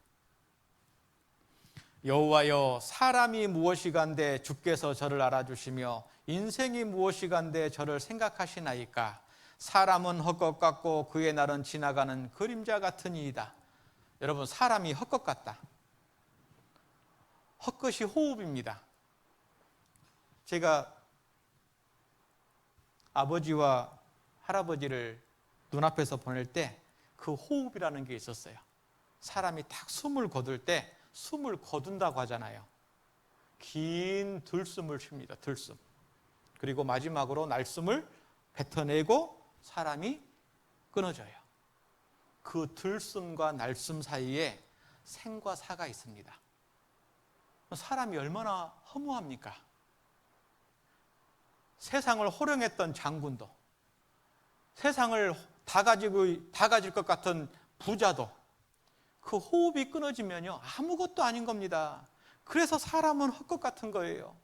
여호와여 사람이 무엇이간데 주께서 저를 알아주시며 인생이 무엇이간데 저를 생각하시나이까. 사람은 헛것 같고 그의 날은 지나가는 그림자 같으니이다. 여러분, 사람이 헛것 같다. 헛것이 호흡입니다. 제가 아버지와 할아버지를 눈앞에서 보낼 때 그 호흡이라는 게 있었어요. 사람이 딱 숨을 거둘 때 숨을 거둔다고 하잖아요. 긴 들숨을 쉽니다. 들숨. 그리고 마지막으로 날숨을 뱉어내고 사람이 끊어져요. 그 들숨과 날숨 사이에 생과 사가 있습니다. 사람이 얼마나 허무합니까? 세상을 호령했던 장군도, 세상을 다 가질 것 같은 부자도 그 호흡이 끊어지면요 아무것도 아닌 겁니다. 그래서 사람은 헛것 같은 거예요.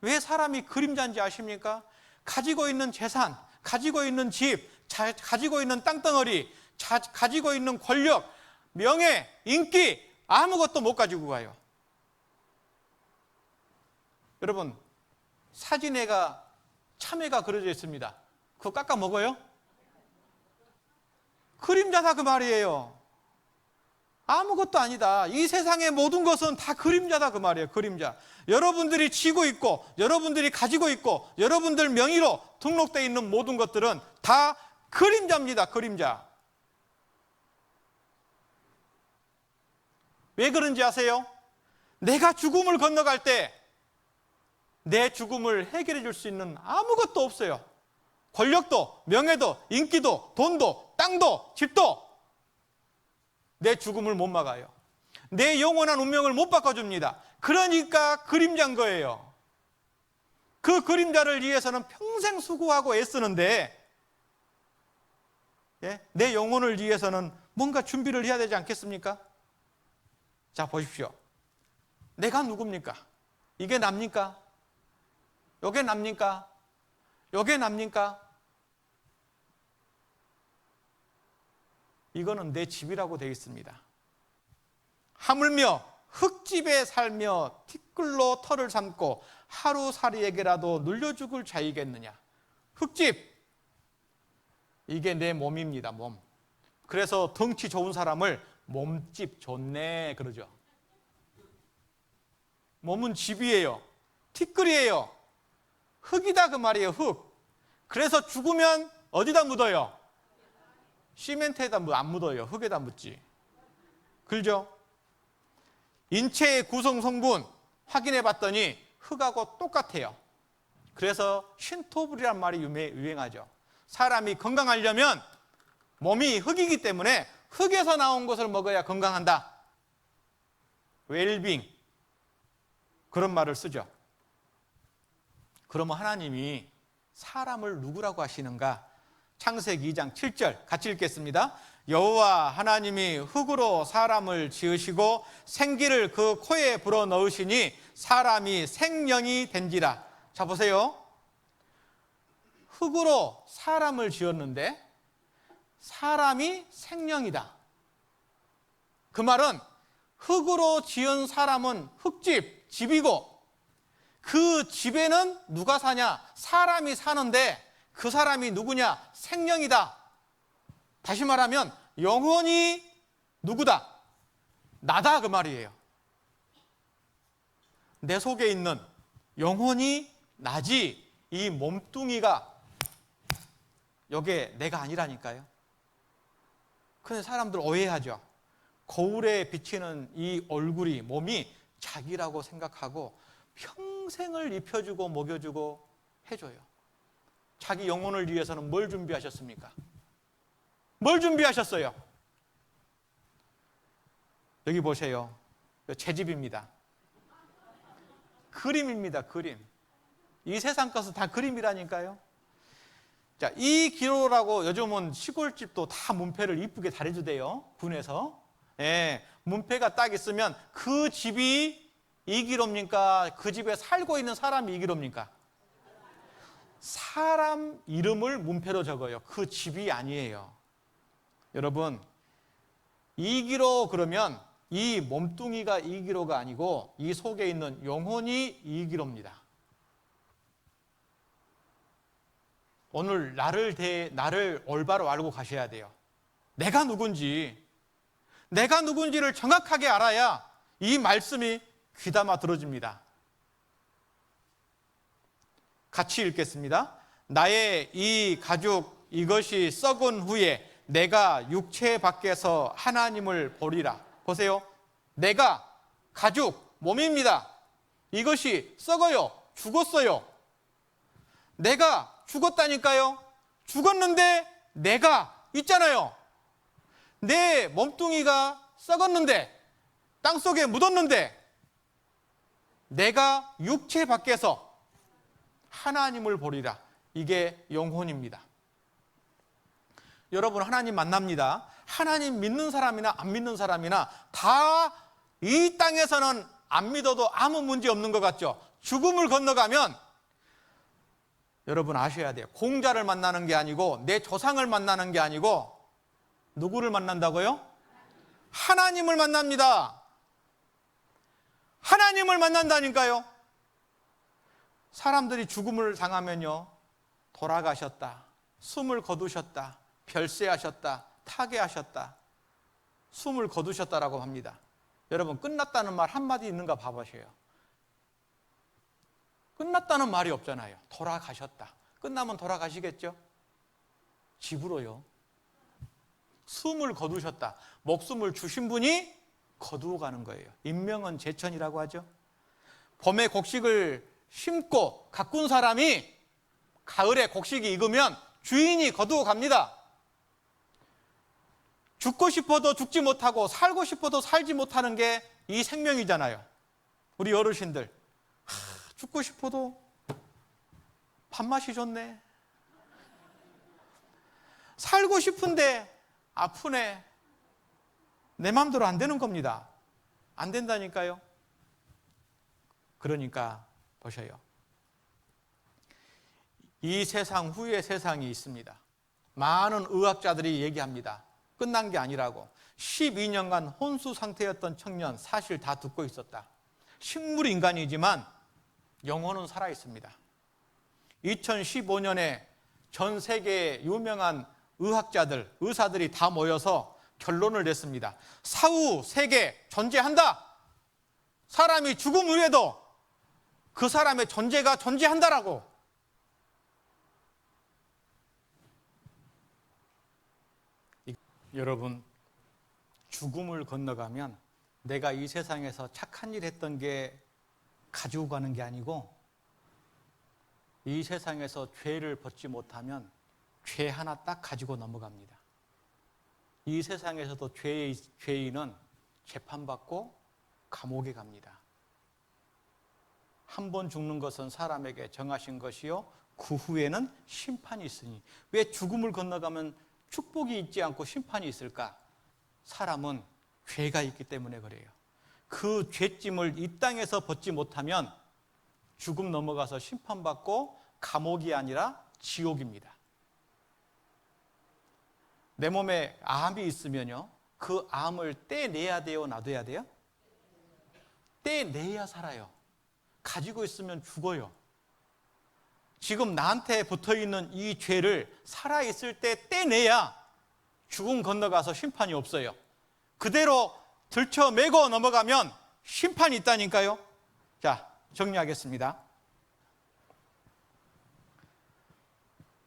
왜 사람이 그림자인지 아십니까? 가지고 있는 재산, 가지고 있는 집, 가지고 있는 땅덩어리, 가지고 있는 권력, 명예, 인기 아무것도 못 가지고 가요. 여러분, 사진에가 참외가 그려져 있습니다. 그거 깎아 먹어요? 그림자다 그 말이에요. 아무것도 아니다. 이 세상의 모든 것은 다 그림자다 그 말이에요. 그림자. 여러분들이 쥐고 있고 여러분들이 가지고 있고 여러분들 명의로 등록되어 있는 모든 것들은 다 그림자입니다. 그림자. 왜 그런지 아세요? 내가 죽음을 건너갈 때 내 죽음을 해결해 줄 수 있는 아무것도 없어요. 권력도, 명예도, 인기도, 돈도, 땅도, 집도 내 죽음을 못 막아요. 내 영원한 운명을 못 바꿔줍니다. 그러니까 그림자인 거예요. 그 그림자를 위해서는 평생 수고하고 애쓰는데 내 영혼을 위해서는 뭔가 준비를 해야 되지 않겠습니까? 자, 보십시오. 내가 누굽니까? 이게 납니까? 요게 납니까? 요게 납니까? 이거는 내 집이라고 되어 있습니다. 하물며 흙집에 살며 티끌로 털을 삼고 하루살이에게라도 눌려 죽을 자이겠느냐. 흙집, 이게 내 몸입니다. 몸. 그래서 덩치 좋은 사람을 몸집 좋네 그러죠. 몸은 집이에요. 티끌이에요. 흙이다 그 말이에요. 흙. 그래서 죽으면 어디다 묻어요? 시멘트에다 안 묻어요. 흙에다 묻지. 그죠? 인체의 구성 성분 확인해 봤더니 흙하고 똑같아요. 그래서 신토불이란 말이 유행하죠. 사람이 건강하려면 몸이 흙이기 때문에 흙에서 나온 것을 먹어야 건강한다. 웰빙, 그런 말을 쓰죠. 그러면 하나님이 사람을 누구라고 하시는가? 창세기 2장 7절 같이 읽겠습니다. 여호와 하나님이 흙으로 사람을 지으시고 생기를 그 코에 불어넣으시니 사람이 생명이 된지라. 자 보세요. 흙으로 사람을 지었는데 사람이 생명이다. 그 말은 흙으로 지은 사람은 흙집, 집이고 그 집에는 누가 사냐? 사람이 사는데 그 사람이 누구냐? 생명이다. 다시 말하면 영혼이 누구다? 나다 그 말이에요. 내 속에 있는 영혼이 나지 이 몸뚱이가 이게 내가 아니라니까요. 근데 사람들 오해하죠. 거울에 비치는 이 얼굴이 몸이 자기라고 생각하고 평생을 입혀주고 먹여주고 해줘요. 자기 영혼을 위해서는 뭘 준비하셨습니까? 뭘 준비하셨어요? 여기 보세요. 제 집입니다. 그림입니다. 그림. 이 세상 것은 다 그림이라니까요. 자, 이 기로라고 요즘은 시골집도 다 문패를 이쁘게 달아주대요. 군에서. 예, 문패가 딱 있으면 그 집이 이 기로입니까? 그 집에 살고 있는 사람이 이 기로입니까? 사람 이름을 문패로 적어요. 그 집이 아니에요. 여러분, 이기로 그러면 이 몸뚱이가 이기로가 아니고 이 속에 있는 영혼이 이기로입니다. 오늘 나를 올바로 알고 가셔야 돼요. 내가 누군지를 정확하게 알아야 이 말씀이 귀담아 들어집니다. 같이 읽겠습니다. 나의 이 가죽 이것이 썩은 후에 내가 육체 밖에서 하나님을 보리라. 보세요. 내가 가죽 몸입니다. 이것이 썩어요. 죽었어요. 내가 죽었다니까요. 죽었는데 내가 있잖아요. 내 몸뚱이가 썩었는데 땅속에 묻었는데 내가 육체 밖에서 하나님을 보리라. 이게 영혼입니다. 여러분 하나님 만납니다. 하나님 믿는 사람이나 안 믿는 사람이나 다 이 땅에서는 안 믿어도 아무 문제 없는 것 같죠. 죽음을 건너가면 여러분 아셔야 돼요. 공자를 만나는 게 아니고 내 조상을 만나는 게 아니고 누구를 만난다고요? 하나님을 만납니다. 하나님을 만난다니까요. 사람들이 죽음을 당하면요, 돌아가셨다, 숨을 거두셨다, 별세하셨다, 타계하셨다, 숨을 거두셨다라고 합니다. 여러분 끝났다는 말 한마디 있는가 봐보세요. 끝났다는 말이 없잖아요. 돌아가셨다. 끝나면 돌아가시겠죠? 집으로요. 숨을 거두셨다. 목숨을 주신 분이 거두어 가는 거예요. 인명은 제천이라고 하죠. 봄에 곡식을 심고 가꾼 사람이 가을에 곡식이 익으면 주인이 거두어 갑니다. 죽고 싶어도 죽지 못하고 살고 싶어도 살지 못하는 게 이 생명이잖아요. 우리 어르신들 죽고 싶어도 밥맛이 좋네. 살고 싶은데 아프네. 내 마음대로 안 되는 겁니다. 안 된다니까요. 그러니까 보셔요. 이 세상 후에 세상이 있습니다. 많은 의학자들이 얘기합니다. 끝난 게 아니라고. 12년간 혼수 상태였던 청년 사실 다 듣고 있었다. 식물 인간이지만 영혼은 살아 있습니다. 2015년에 전 세계의 유명한 의학자들, 의사들이 다 모여서 결론을 냈습니다. 사후 세계 존재한다. 사람이 죽음 후에도 그 사람의 존재가 존재한다라고. 여러분, 죽음을 건너가면 내가 이 세상에서 착한 일 했던 게 가지고 가는 게 아니고 이 세상에서 죄를 벗지 못하면 죄 하나 딱 가지고 넘어갑니다. 이 세상에서도 죄인은 재판받고 감옥에 갑니다. 한 번 죽는 것은 사람에게 정하신 것이요 그 후에는 심판이 있으니. 왜 죽음을 건너가면 축복이 있지 않고 심판이 있을까? 사람은 죄가 있기 때문에 그래요. 그 죄짐을 이 땅에서 벗지 못하면 죽음 넘어가서 심판받고 감옥이 아니라 지옥입니다. 내 몸에 암이 있으면요, 그 암을 떼내야 돼요, 놔둬야 돼요? 떼내야 살아요. 가지고 있으면 죽어요. 지금 나한테 붙어있는 이 죄를 살아있을 때 떼내야 죽음 건너가서 심판이 없어요. 그대로 들쳐매고 넘어가면 심판이 있다니까요. 자, 정리하겠습니다.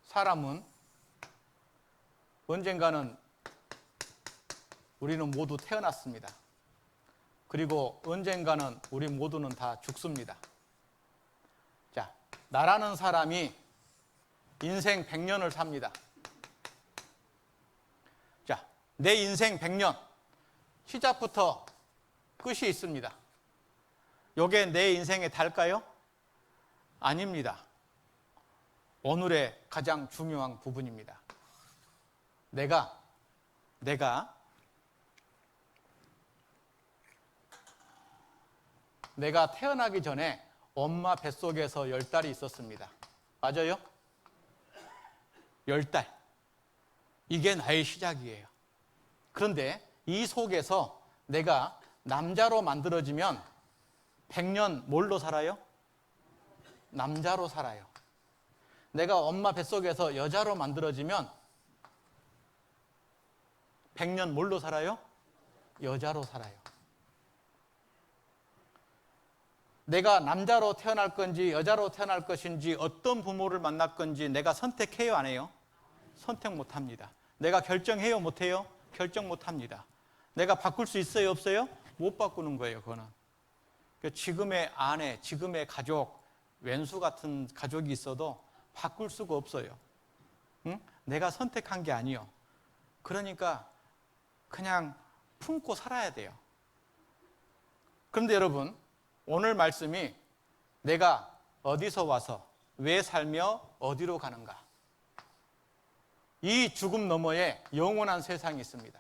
사람은 언젠가는 우리는 모두 태어났습니다. 그리고 언젠가는 우리 모두는 다 죽습니다. 자, 나라는 사람이 인생 100년을 삽니다. 자, 내 인생 100년 시작부터 끝이 있습니다. 요게 내 인생의 달까요? 아닙니다. 오늘의 가장 중요한 부분입니다. 내가 태어나기 전에 엄마 뱃속에서 10달이 있었습니다. 맞아요? 10달. 이게 나의 시작이에요. 그런데 이 속에서 내가 남자로 만들어지면 100년 뭘로 살아요? 남자로 살아요. 내가 엄마 뱃속에서 여자로 만들어지면 100년 뭘로 살아요? 여자로 살아요. 내가 남자로 태어날 건지 여자로 태어날 것인지 어떤 부모를 만날 건지 내가 선택해요, 안 해요? 선택 못 합니다. 내가 결정해요, 못 해요? 결정 못 합니다. 내가 바꿀 수 있어요, 없어요? 못 바꾸는 거예요, 그거는. 지금의 아내, 지금의 가족, 왼수 같은 가족이 있어도 바꿀 수가 없어요. 응? 내가 선택한 게 아니요. 그러니까 그냥 품고 살아야 돼요. 그런데 여러분, 오늘 말씀이 내가 어디서 와서 왜 살며 어디로 가는가? 이 죽음 너머에 영원한 세상이 있습니다.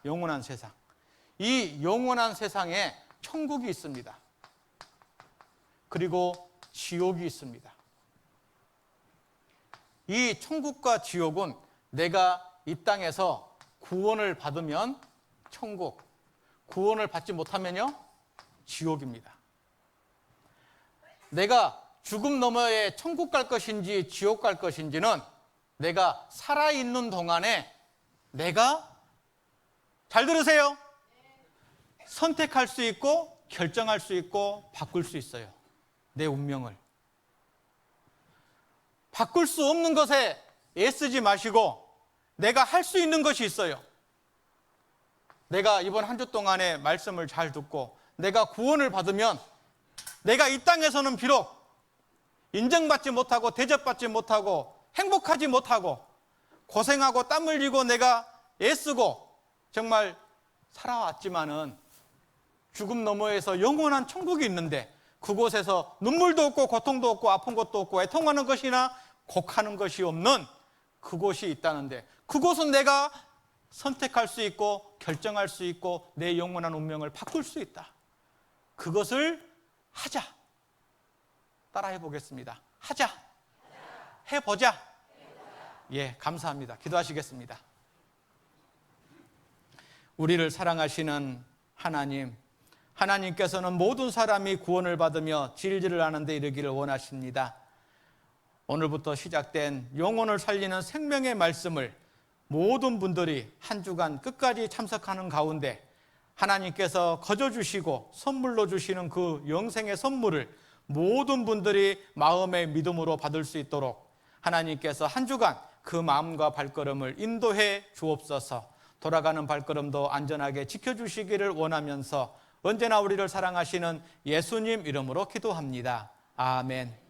영원한 세상. 이 영원한 세상에 천국이 있습니다. 그리고 지옥이 있습니다. 이 천국과 지옥은 내가 이 땅에서 구원을 받으면 천국, 구원을 받지 못하면요, 지옥입니다. 내가 죽음 너머에 천국 갈 것인지 지옥 갈 것인지는 내가 살아있는 동안에 내가, 잘 들으세요, 선택할 수 있고 결정할 수 있고 바꿀 수 있어요. 내 운명을. 바꿀 수 없는 것에 애쓰지 마시고 내가 할 수 있는 것이 있어요. 내가 이번 한 주 동안에 말씀을 잘 듣고 내가 구원을 받으면 내가 이 땅에서는 비록 인정받지 못하고 대접받지 못하고 행복하지 못하고 고생하고 땀 흘리고 내가 애쓰고 정말 살아왔지만은 죽음 너머에서 영원한 천국이 있는데 그곳에서 눈물도 없고 고통도 없고 아픈 것도 없고 애통하는 것이나 곡하는 것이 없는 그곳이 있다는데 그곳은 내가 선택할 수 있고 결정할 수 있고 내 영원한 운명을 바꿀 수 있다. 그것을 하자. 따라해 보겠습니다. 하자. 해보자. 예, 감사합니다. 기도하시겠습니다. 우리를 사랑하시는 하나님, 하나님께서는 모든 사람이 구원을 받으며 진리를 아는 데 이르기를 원하십니다. 오늘부터 시작된 영혼을 살리는 생명의 말씀을 모든 분들이 한 주간 끝까지 참석하는 가운데 하나님께서 거저주시고 선물로 주시는 그 영생의 선물을 모든 분들이 마음의 믿음으로 받을 수 있도록 하나님께서 한 주간 그 마음과 발걸음을 인도해 주옵소서. 돌아가는 발걸음도 안전하게 지켜주시기를 원하면서 언제나 우리를 사랑하시는 예수님 이름으로 기도합니다. 아멘.